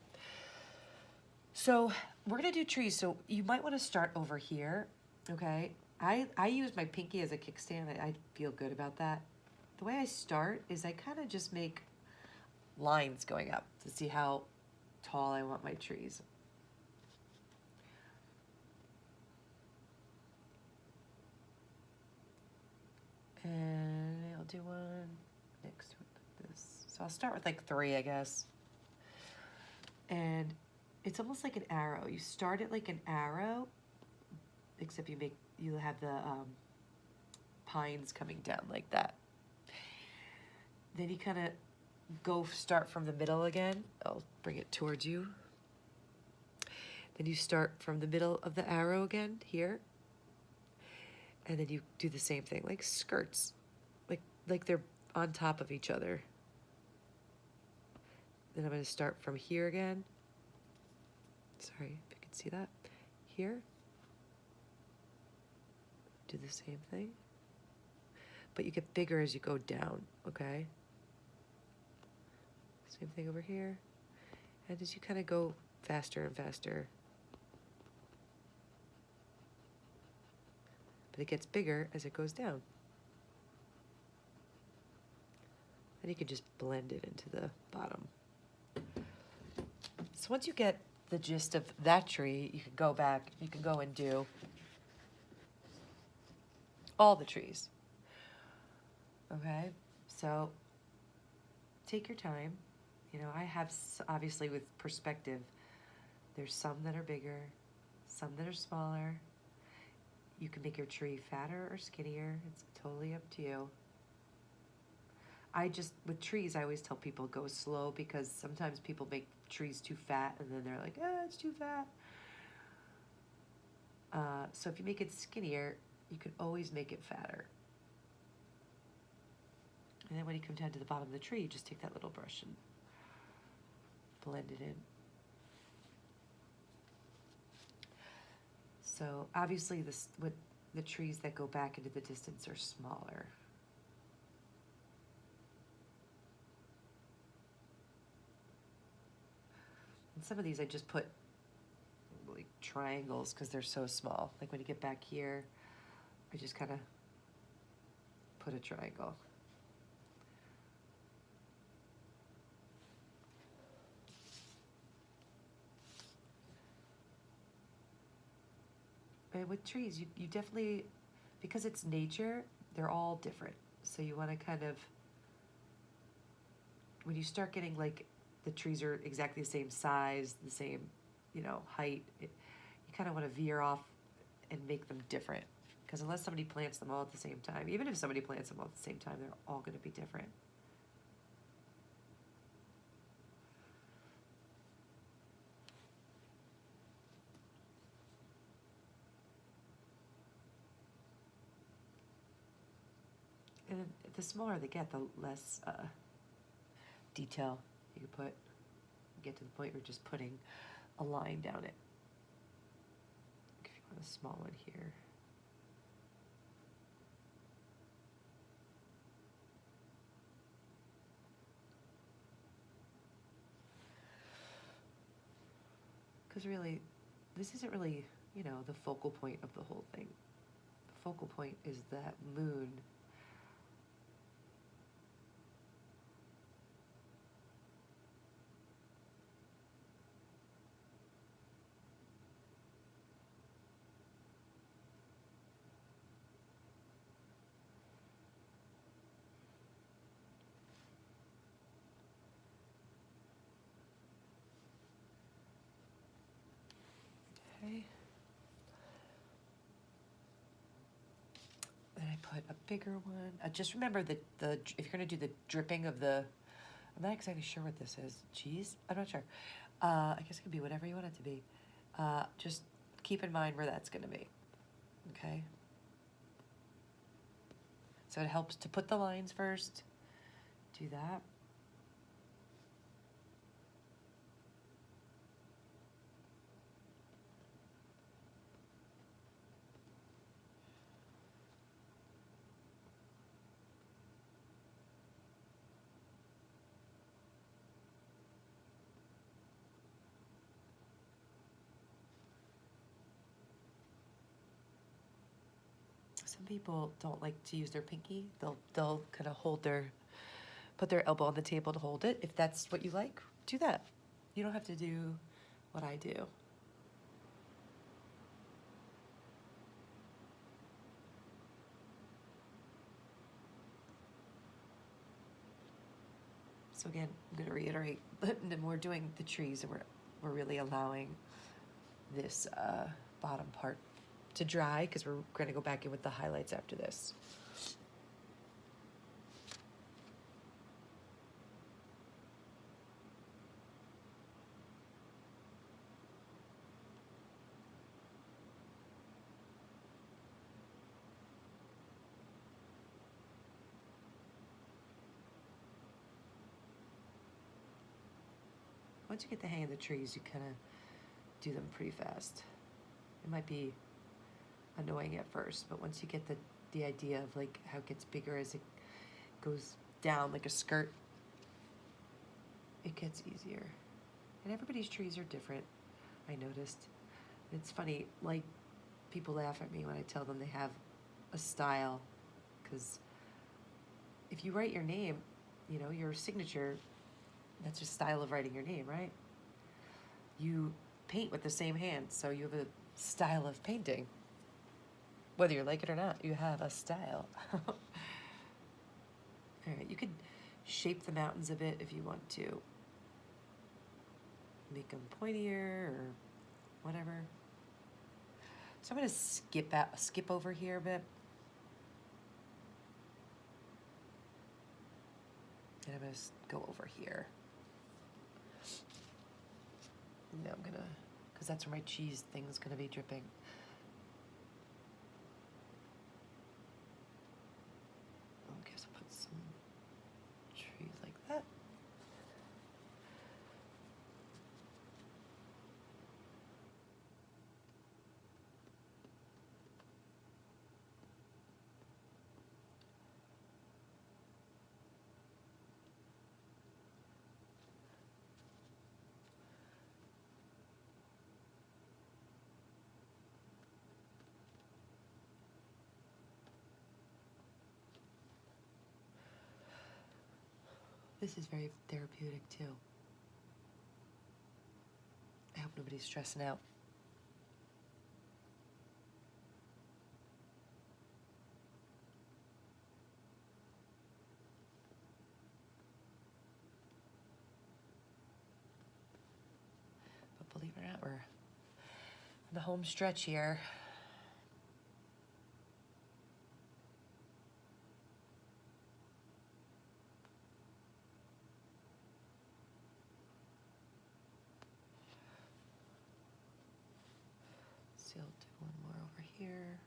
So we're gonna do trees, so you might want to start over here, okay? I use my pinky as a kickstand. I feel good about that. The way I start is I kind of just make lines going up to see how tall I want my trees. And I'll do one next to this. So I'll start with like 3, I guess. And it's almost like an arrow. You start it like an arrow, except you have the pines coming down like that. Then you kind of start from the middle again. I'll bring it towards you. Then you start from the middle of the arrow again here. And then you do the same thing, like skirts, like they're on top of each other. Then I'm going to start from here again. Sorry if you can see that. Here. Do the same thing. But you get bigger as you go down, okay? Same thing over here. And as you kind of go faster and faster, but it gets bigger as it goes down. Then you can just blend it into the bottom. So once you get the gist of that tree, you can go back, you can go and do all the trees. Okay, so take your time. You know, I have, obviously with perspective, there's some that are bigger, some that are smaller. You can make your tree fatter or skinnier. It's totally up to you. With trees, I always tell people go slow because sometimes people make trees too fat and then they're like, it's too fat. So if you make it skinnier, you can always make it fatter. And then when you come down to the bottom of the tree, you just take that little brush and blend it in. So obviously the trees that go back into the distance are smaller. And some of these I just put like triangles because they're so small. Like when you get back here, I just kind of put a triangle. And with trees, you definitely, because it's nature, they're all different. So you want to kind of, when you start getting like the trees are exactly the same size, the same, height, you kind of want to veer off and make them different. Because unless somebody plants them all at the same time, even if somebody plants them all at the same time, they're all going to be different. And the smaller they get, the less detail you can put. Get to the point where you're just putting a line down it. If you want a small one here. Because really, this isn't really, you know, the focal point of the whole thing. The focal point is that moon. Okay. Then I put a bigger one. Just remember that if you're gonna do the dripping of the, I'm not exactly sure what this is. Cheese? I'm not sure. I guess it could be whatever you want it to be. Just keep in mind where that's gonna be. Okay. So it helps to put the lines first. Do that. Some people don't like to use their pinky. They'll kind of put their elbow on the table to hold it. If that's what you like, do that. You don't have to do what I do. So again, I'm going to reiterate, but we're doing the trees, and we're really allowing this bottom part to dry, because we're going to go back in with the highlights after this. Once you get the hang of the trees, you kind of do them pretty fast. It might be annoying at first, but once you get the idea of like how it gets bigger as it goes down like a skirt, it gets easier. And everybody's trees are different, I noticed. It's funny, like, people laugh at me when I tell them they have a style, because if you write your name, you know, your signature, that's your style of writing your name, right? You paint with the same hand, so you have a style of painting. Whether you like it or not, you have a style. All right, you could shape the mountains a bit if you want to. Make them pointier or whatever. So I'm going to skip over here a bit. And I'm going to go over here. Now I'm going to, because that's where my cheese thing's going to be dripping. Okay, so put some trees like that. This is very therapeutic too. I hope nobody's stressing out. But believe it or not, we're in the home stretch here. So I'll do one more over here.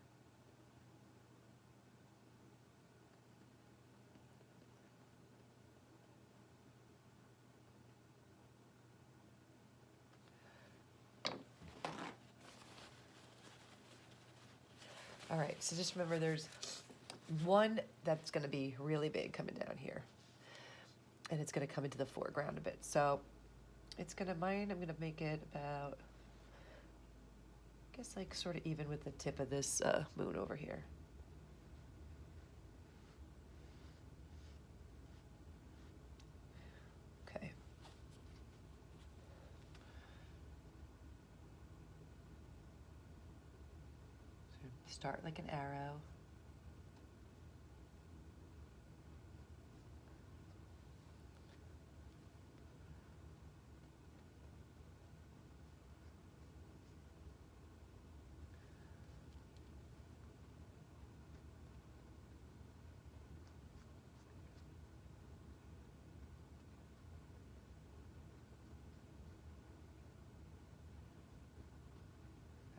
All right, so just remember there's one that's going to be really big coming down here. And it's going to come into the foreground a bit. So it's going to, I'm going to make it about guess like sort of even with the tip of this moon over here. Okay. So start like an arrow.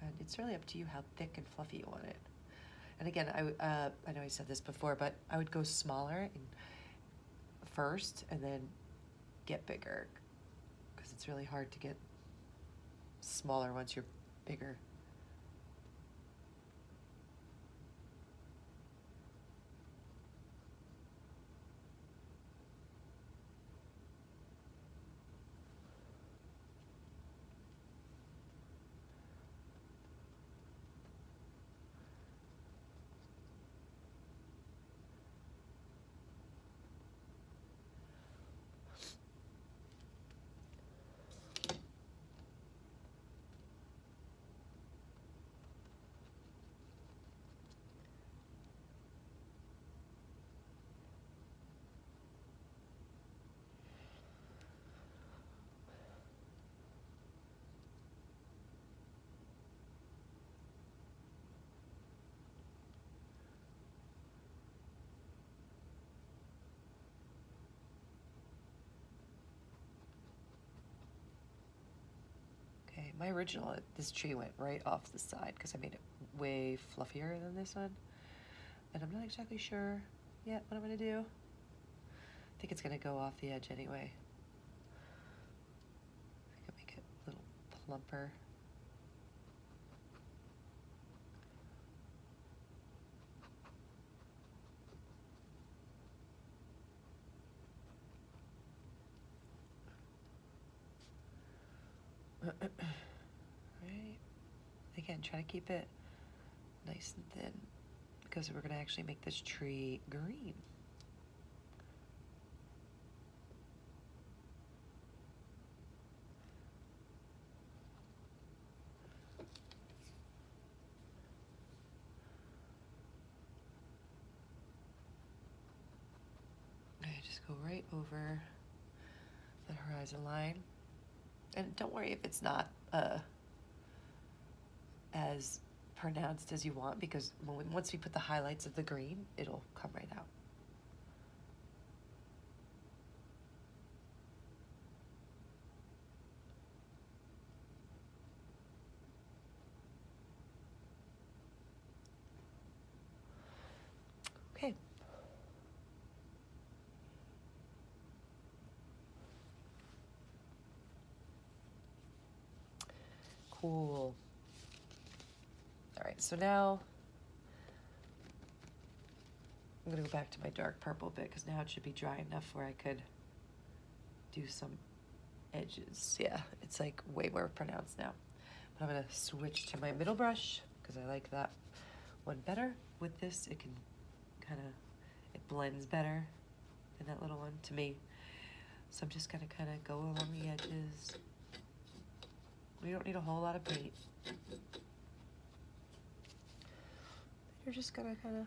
And it's really up to you how thick and fluffy you want it. And again, I know I said this before, but I would go smaller first and then get bigger, because it's really hard to get smaller once you're bigger. Okay, my original, this tree went right off the side because I made it way fluffier than this one. And I'm not exactly sure yet what I'm gonna do. I think it's gonna go off the edge anyway. I think I'll make it a little plumper. Right. Again, try to keep it nice and thin because we're gonna actually make this tree green. Okay, just go right over the horizon line. And don't worry if it's not as pronounced as you want, because once we put the highlights of the green, it'll come right out. Okay. Cool. All right, so now I'm gonna go back to my dark purple bit because now it should be dry enough where I could do some edges. Yeah, it's like way more pronounced now. But I'm gonna switch to my middle brush because I like that one better. With this, it can it blends better than that little one to me. So I'm just gonna kind of go along the edges. We don't need a whole lot of paint. You're just gonna kind of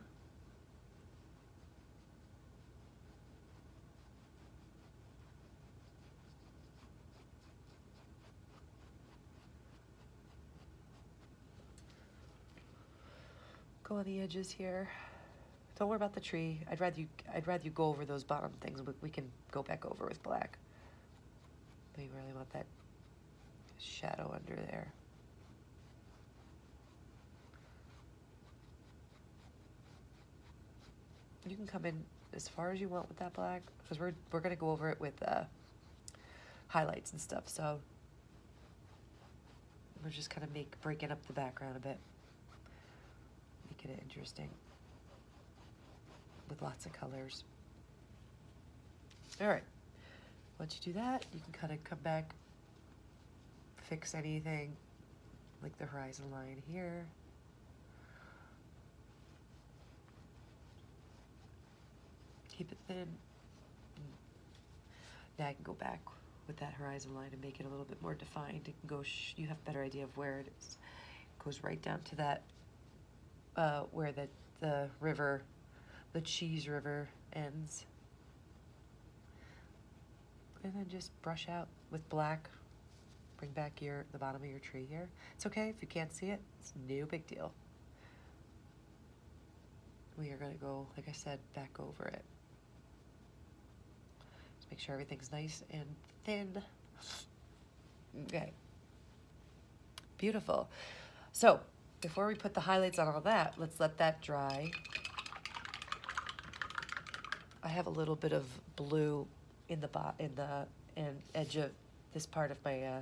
go on the edges here. Don't worry about the tree. I'd rather you go over those bottom things. We can go back over with black. But you really want that shadow under there. You can come in as far as you want with that black because we're gonna go over it with highlights and stuff. So we're just kind of breaking up the background a bit, making it interesting with lots of colors. All right, once you do that, you can kind of come back, fix anything, like the horizon line here. Keep it thin. Now I can go back with that horizon line and make it a little bit more defined. It can go, you have a better idea of where it is. It goes right down to that, where the river, the Cheese River ends. And then just brush out with black. Bring back the bottom of your tree here. It's okay if you can't see it. It's no big deal. We are gonna go, like I said, back over it. Just make sure everything's nice and thin. Okay. Beautiful. So before we put the highlights on all that, let's let that dry. I have a little bit of blue in the edge of this part of my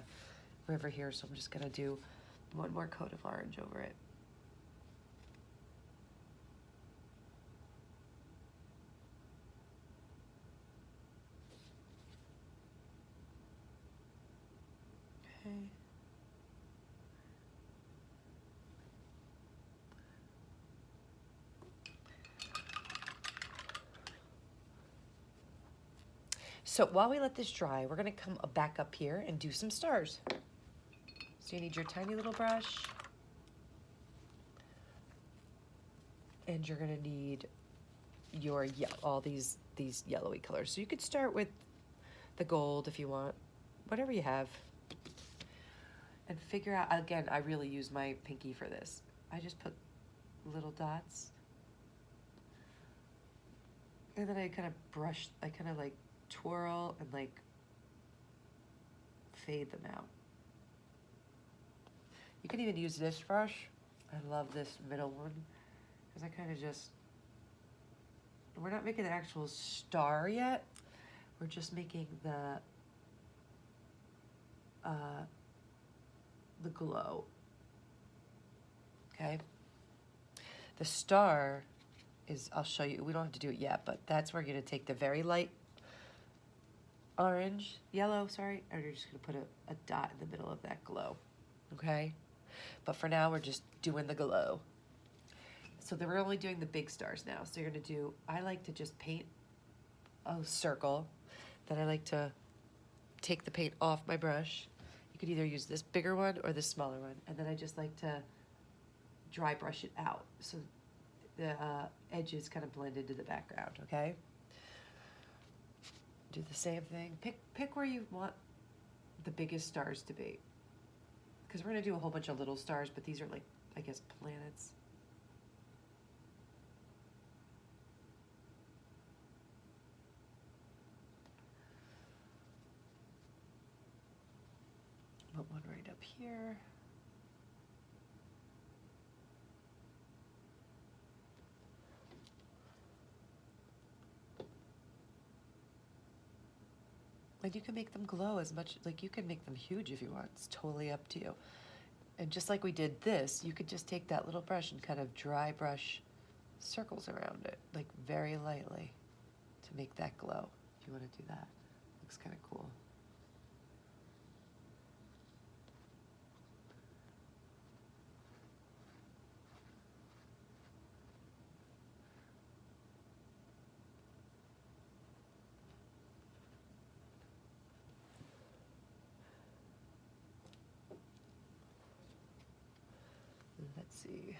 river here, so I'm just gonna do one more coat of orange over it. Okay. So while we let this dry, we're gonna come back up here and do some stars. So you need your tiny little brush, and you're gonna need your all these yellowy colors. So you could start with the gold if you want, whatever you have. And figure out, again, I really use my pinky for this. I just put little dots. And then I kind of brush, I kind of like twirl and like fade them out. You can even use this brush. I love this middle one because I kind of just, we're not making an actual star yet. We're just making the glow. Okay. The star is, I'll show you, we don't have to do it yet, but that's where you're gonna take the very light yellow, sorry, and you're just gonna put a dot in the middle of that glow, okay? But for now, we're just doing the glow. So we're only doing the big stars now. So you're gonna do, I like to just paint a circle. Then I like to take the paint off my brush. You could either use this bigger one or this smaller one. And then I just like to dry brush it out so the edges kind of blend into the background, okay? Do the same thing. Pick where you want the biggest stars to be. Because we're gonna do a whole bunch of little stars, but these are like, I guess, planets. Put one right up here. And you can make them glow as much, like you can make them huge if you want. It's totally up to you. And just like we did this, you could just take that little brush and kind of dry brush circles around it, like very lightly, to make that glow. If you want to do that, looks kind of cool. Let's see.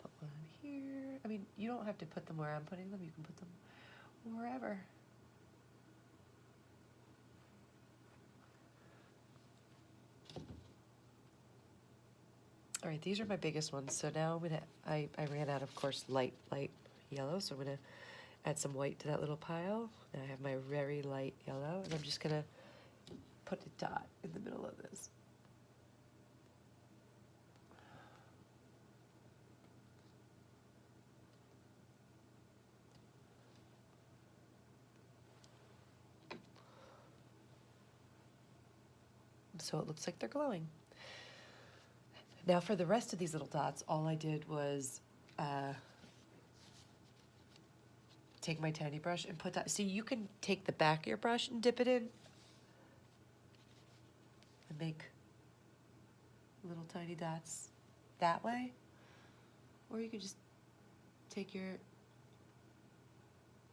Put one here. I mean, you don't have to put them where I'm putting them. You can put them wherever. All right, these are my biggest ones. So now I'm gonna, I ran out, of course, light yellow. So I'm gonna add some white to that little pile. Now I have my very light yellow, and I'm just gonna put a dot in the middle of this. So it looks like they're glowing. Now for the rest of these little dots, all I did was take my tiny brush and put that. See, you can take the back of your brush and dip it in and make little tiny dots that way. Or you could just take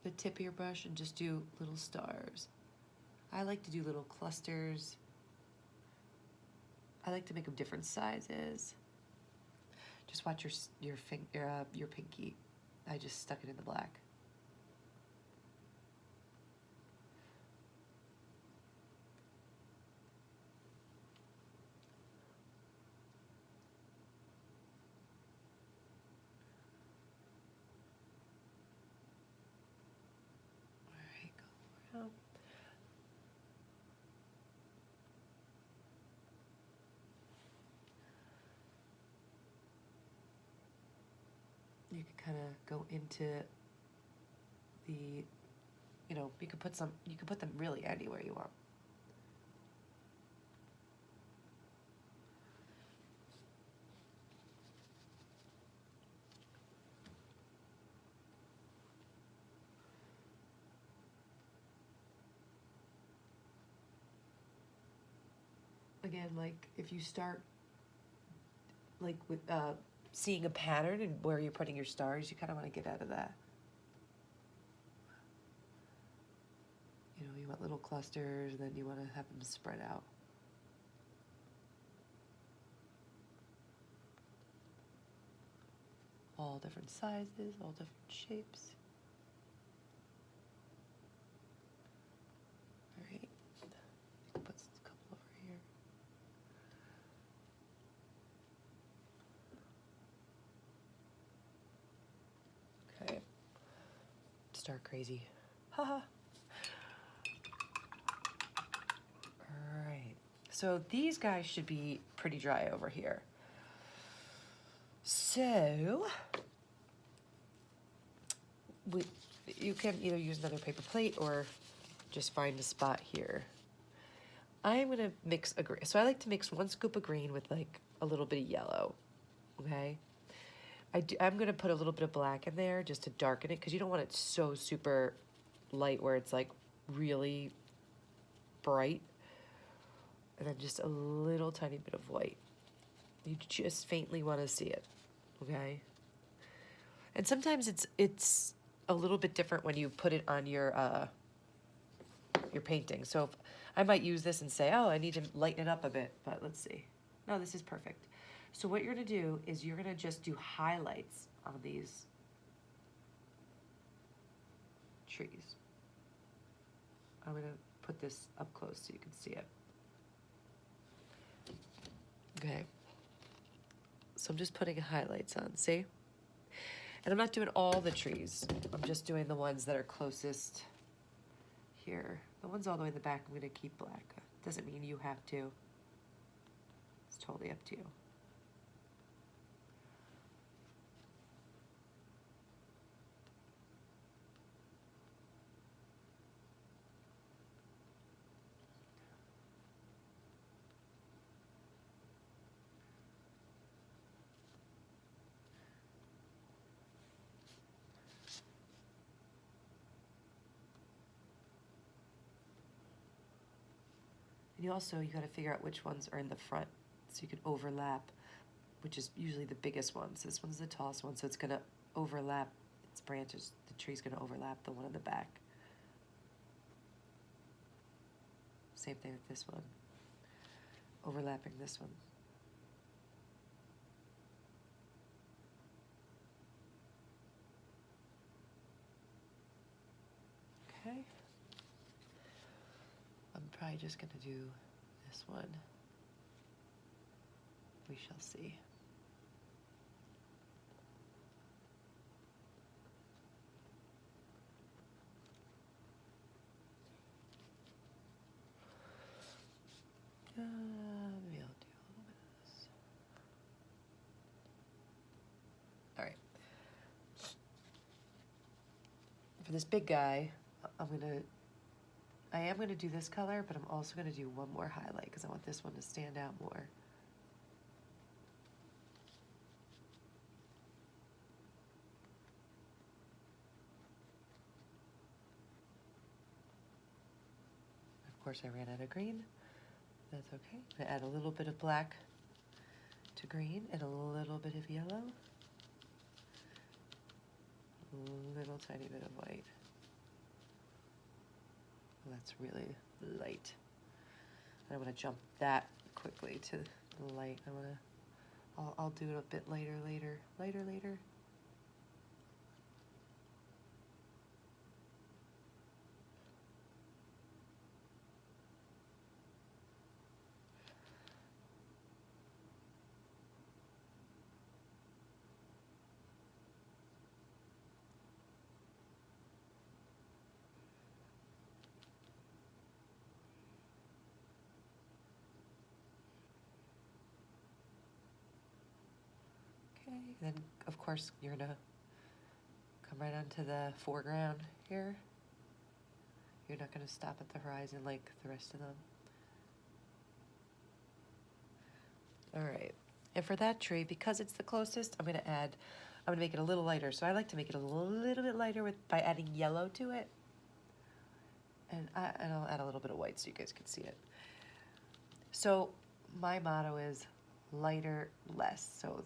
the tip of your brush and just do little stars. I like to do little clusters. I like to make them different sizes. Just watch your pinky. I just stuck it in the black. All right, go around. You can kind of go into the, you can put them really anywhere you want. Again, like if you start like with seeing a pattern and where you're putting your stars, you kind of want to get out of that. You want little clusters, and then you want to have them spread out. All different sizes, all different shapes. All right, put a couple over here. Okay, star crazy. Haha. Alright, so these guys should be pretty dry over here. So, you can either use another paper plate or just find a spot here. I'm going to mix a green. So I like to mix 1 scoop of green with like a little bit of yellow, okay? I'm going to put a little bit of black in there just to darken it because you don't want it so super light where it's like really bright. And then just a little tiny bit of white. You just faintly want to see it, okay? And sometimes it's a little bit different when you put it on your painting. So if, I might use this and say, oh, I need to lighten it up a bit, but let's see. No, this is perfect. So what you're gonna do is you're gonna just do highlights on these trees. I'm gonna put this up close so you can see it. Okay. So I'm just putting highlights on, see? And I'm not doing all the trees. I'm just doing the ones that are closest here. The ones all the way in the back, I'm gonna keep black. Doesn't mean you have to. It's totally up to you. And you gotta figure out which ones are in the front so you can overlap, which is usually the biggest ones. This one's the tallest one, so it's gonna overlap its branches. The tree's gonna overlap the one in the back. Same thing with this one. Overlapping this one. Okay. I'm probably just gonna do this one. We shall see. Maybe I'll do a little bit of this. All right. For this big guy, I am gonna do this color, but I'm also gonna do one more highlight because I want this one to stand out more. course I ran out of green. That's okay. I'm gonna add a little bit of black to green and a little bit of yellow. A little tiny bit of white. That's really light. I want to jump that quickly to the light. I'll do it a bit later. Okay, then of course you're gonna come right onto the foreground here. You're not gonna stop at the horizon like the rest of them. All right, and for that tree, because it's the closest, I'm gonna make it a little lighter. So I like to make it a little bit lighter by adding yellow to it. And I'll add a little bit of white so you guys can see it. So my motto is lighter, less. So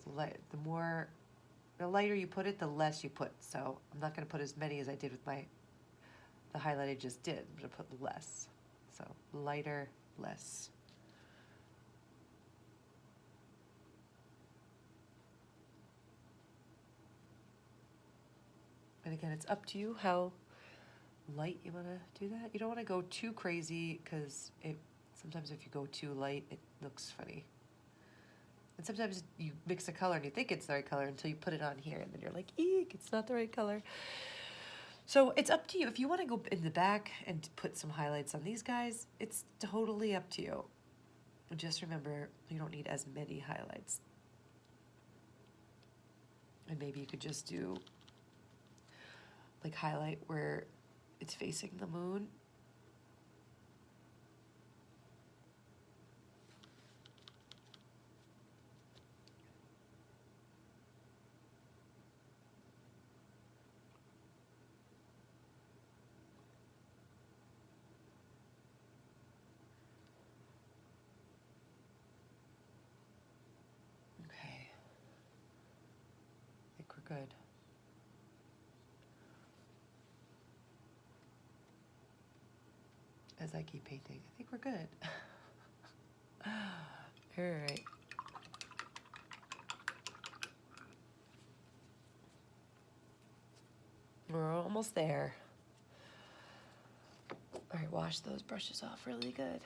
the lighter you put it, the less you put. So I'm not going to put as many as I did with the highlight I just did. I'm going to put less. So lighter, less. And again, it's up to you how light you want to do that. You don't want to go too crazy because sometimes if you go too light, it looks funny. And sometimes you mix a color and you think it's the right color until you put it on here and then you're like, eek, it's not the right color. So it's up to you. If you want to go in the back and put some highlights on these guys, it's totally up to you. Just remember, you don't need as many highlights. And maybe you could just do like highlight where it's facing the moon. Okay. I think we're good. As I keep painting, I think we're good. All right. We're almost there. All right, wash those brushes off really good.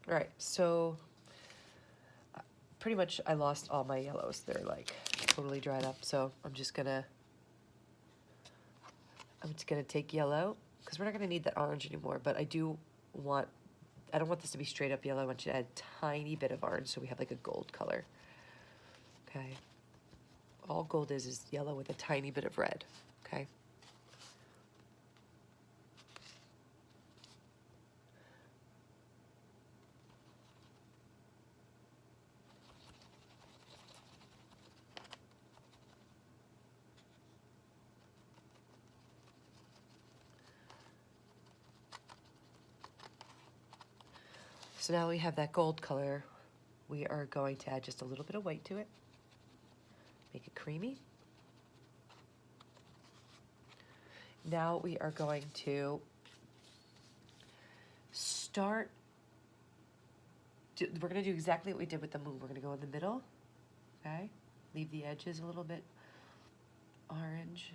All right, so pretty much I lost all my yellows. They're like totally dried up. So I'm just gonna take yellow because we're not gonna need that orange anymore, but I don't want this to be straight up yellow. I want you to add a tiny bit of orange so we have like a gold color. Okay. All gold is yellow with a tiny bit of red. Okay. So now we have that gold color. We are going to add just a little bit of white to it. Make it creamy. Now we are going to we're going to do exactly what we did with the moon. We're going to go in the middle, okay? Leave the edges a little bit orange.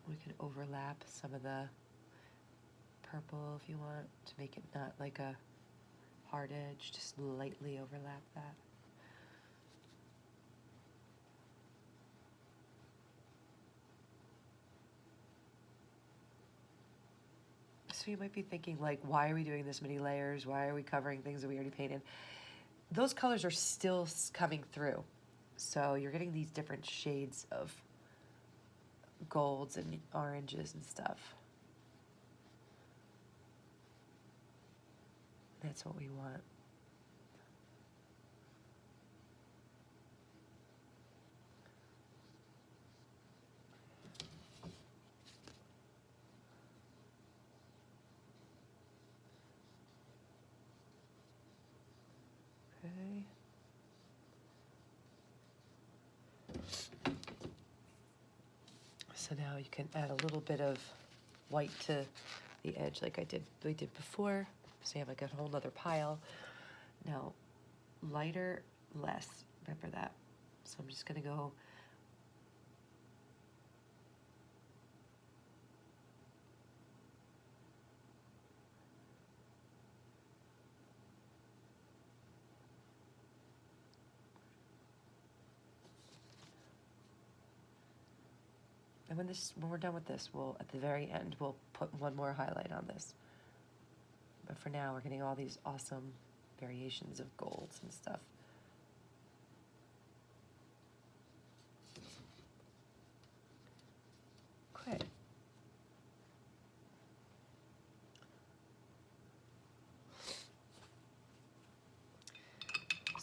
We can overlap some of the purple if you want to make it not like a hard edge, just lightly overlap that. So you might be thinking, like, why are we doing this many layers? Why are we covering things that we already painted? Those colors are still coming through. So you're getting these different shades of golds and oranges and stuff. That's what we want. Okay. So now you can add a little bit of white to the edge like we did before. So you have like a whole nother pile. Now, lighter, less. Remember that. So I'm just gonna go and when we're done with this, we'll at the very end we'll put one more highlight on this. But for now, we're getting all these awesome variations of golds and stuff. Okay.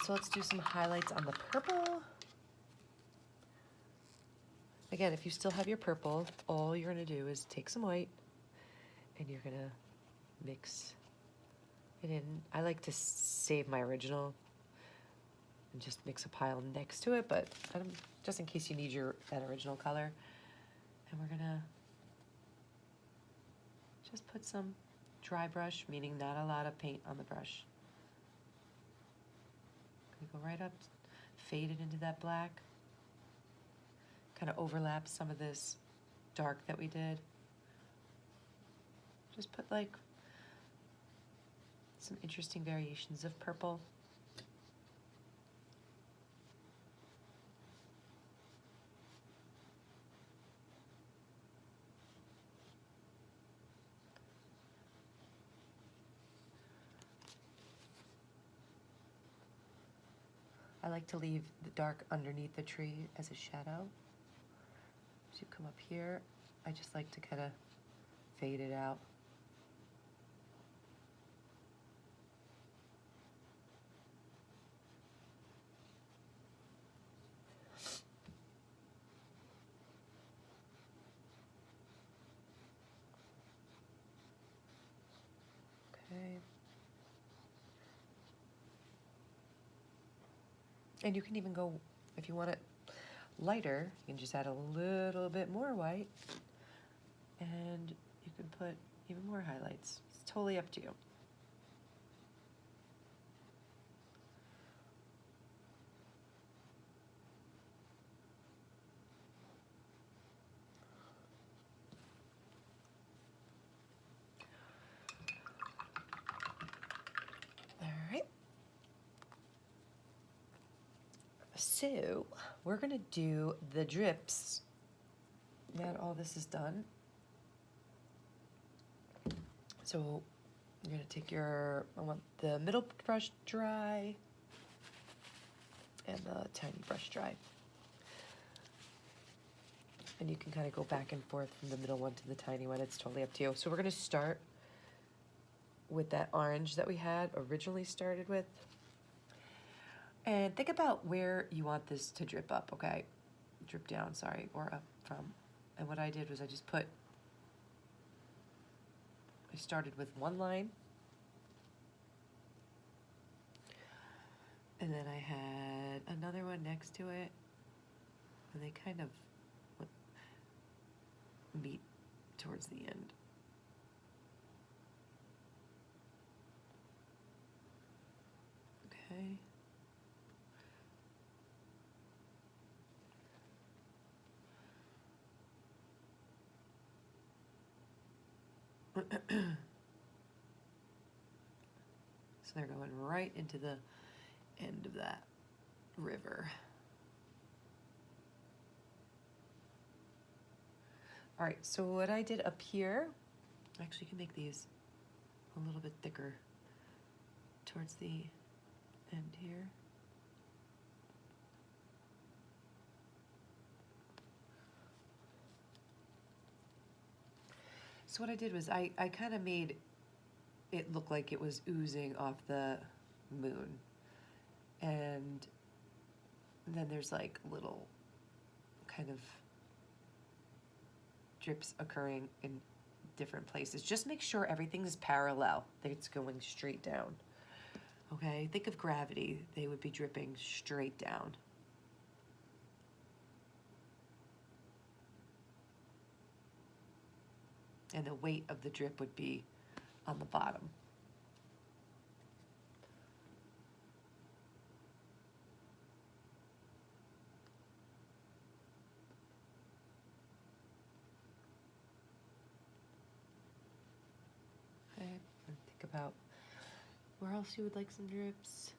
So let's do some highlights on the purple. Again, if you still have your purple, all you're gonna do is take some white and you're gonna mix it in. I like to save my original and just mix a pile next to it, but just in case you need that original color. And we're gonna just put some dry brush, meaning not a lot of paint on the brush. Go right up, fade it into that black. Kind of overlaps some of this dark that we did. Just put like some interesting variations of purple. I like to leave the dark underneath the tree as a shadow. As you come up here, I just like to kind of fade it out. Okay. And you can even go, if you want it lighter, you can just add a little bit more white and you can put even more highlights. It's totally up to you. All right. So we're gonna do the drips. Now all this is done. So you're gonna take I want the middle brush dry and the tiny brush dry. And you can kind of go back and forth from the middle one to the tiny one. It's totally up to you. So we're gonna start with that orange that we had originally started with. And think about where you want this to drip up, okay? Drip down, sorry, or up from. And what I did was I started with one line. And then I had another one next to it. And they kind of meet towards the end. Okay. So they're going right into the end of that river. All right, so what I did up here, actually you can make these a little bit thicker towards the end here. So what I did was I kind of made it looked like it was oozing off the moon. And then there's like little kind of drips occurring in different places. Just make sure everything is parallel, that it's going straight down. Okay, think of gravity. They would be dripping straight down. And the weight of the drip would be on the bottom. Okay, and think about where else you would like some drips.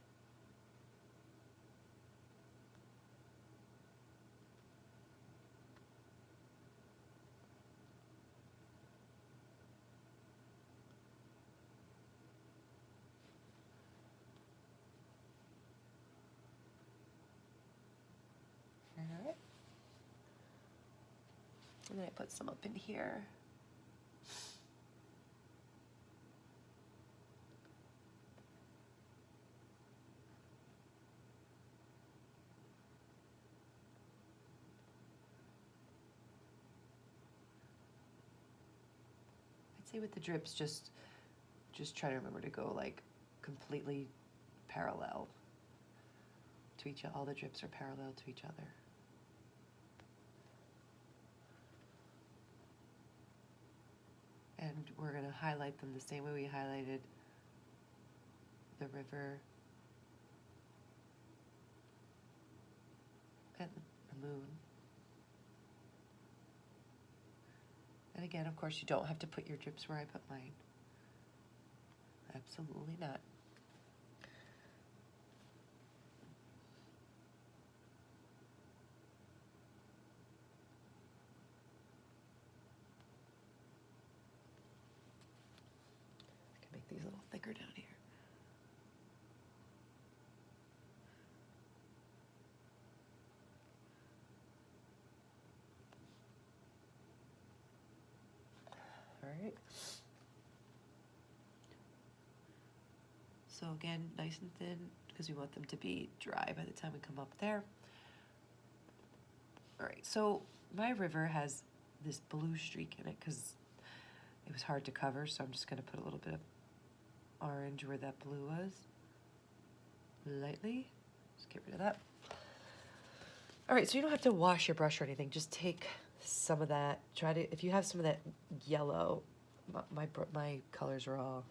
All right. And then I put some up in here. I'd say with the drips, just try to remember to go like completely parallel to each other. All the drips are parallel to each other. And we're going to highlight them the same way we highlighted the river and the moon. And again, of course, you don't have to put your drips where I put mine. Absolutely not. I can make these a little thicker down here. All right. So again, nice and thin, because we want them to be dry by the time we come up there. All right, so my river has this blue streak in it because it was hard to cover, so I'm just gonna put a little bit of orange where that blue was, lightly. Just get rid of that. All right, so you don't have to wash your brush or anything. Just take some of that. Try to, if you have some of that yellow, my colors are all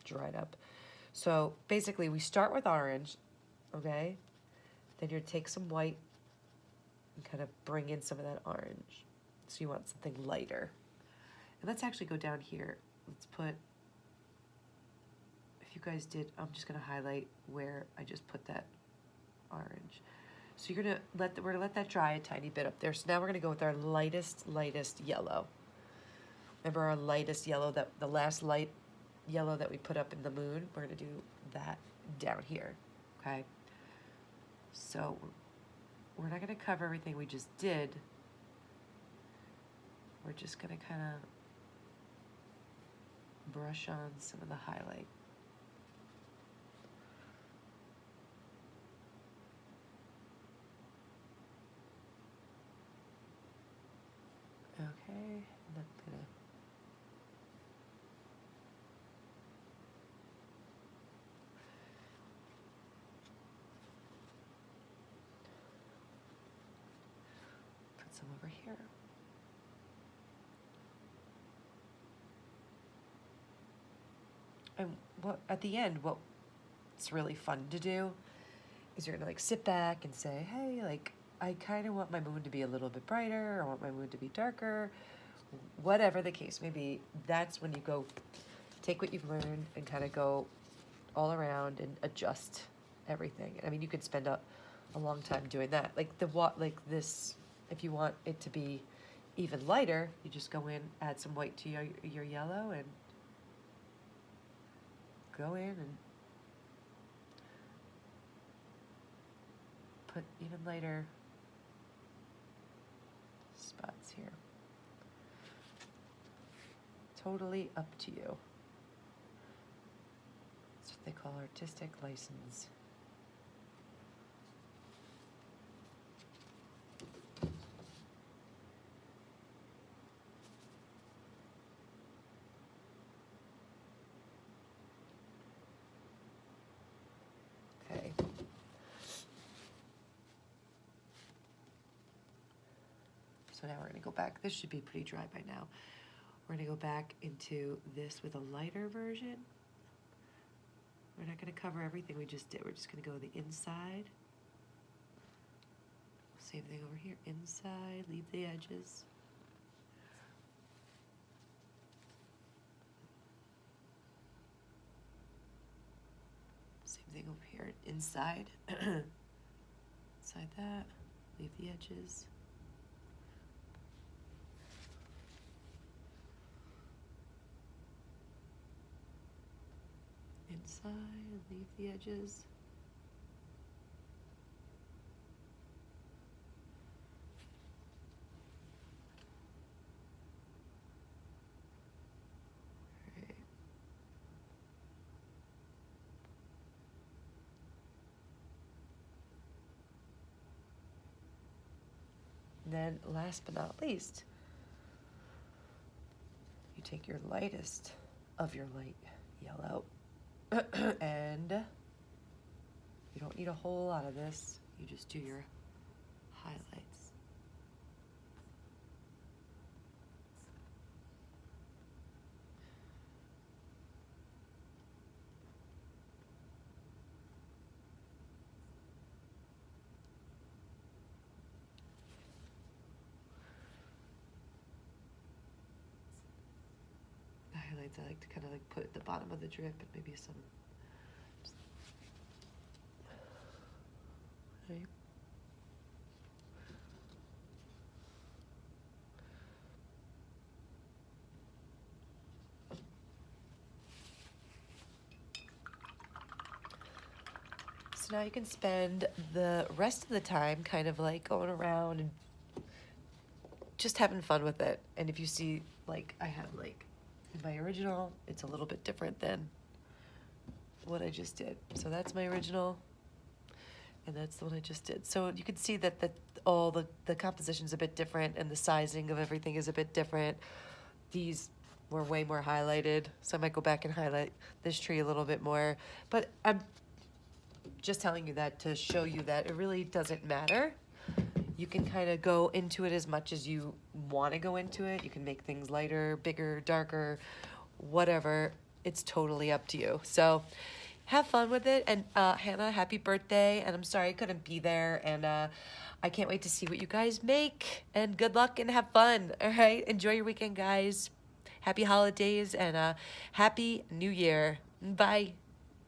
dried up. So basically, we start with orange, okay? Then you're take some white and kind of bring in some of that orange. So you want something lighter. And let's actually go down here. Let's put, if you guys did, I'm just gonna highlight where I just put that orange. So you're gonna we're gonna let that dry a tiny bit up there. So now we're gonna go with our lightest yellow. Remember our lightest yellow, that the last light yellow that we put up in the moon? We're gonna do that down here, okay? So we're not gonna cover everything we just did. We're just gonna kind of brush on some of the highlight. Okay, and I'm gonna put some over here. And what at the end, what's really fun to do is you're gonna like sit back and say, hey, like I kind of want my moon to be a little bit brighter, I want my moon to be darker, whatever the case may be. That's when you go take what you've learned and kind of go all around and adjust everything. I mean, you could spend a long time doing that. Like like this, if you want it to be even lighter, you just go in, add some white to your yellow, and go in and put even lighter spots here. Totally up to you. they call artistic license. Okay. So now we're going to go back. This should be pretty dry by now. We're going to go back into this with a lighter version. We're not going to cover everything we just did. We're just going to go the inside. Same thing over here. Inside, leave the edges. Same thing over here. Inside. Inside that, leave the edges. Inside, leave the edges. Right. Then, last but not least, you take your lightest of your light yellow and you don't need a whole lot of this. You just do your highlights. The highlights I like to kind of like put at the bottom of the drip and maybe some. Right. So now you can spend the rest of the time kind of like going around and just having fun with it. And if you see, like, I have like in my original, it's a little bit different than what I just did. So that's my original, and that's the one I just did. So you can see that all the composition's a bit different and the sizing of everything is a bit different. These were way more highlighted, so I might go back and highlight this tree a little bit more. But I'm just telling you that to show you that it really doesn't matter. You can kind of go into it as much as you want to go into it. You can make things lighter, bigger, darker, whatever. It's totally up to you. So have fun with it. And Hannah, happy birthday. And I'm sorry I couldn't be there. And I can't wait to see what you guys make. And good luck and have fun. All right. Enjoy your weekend, guys. Happy holidays and happy New Year. Bye.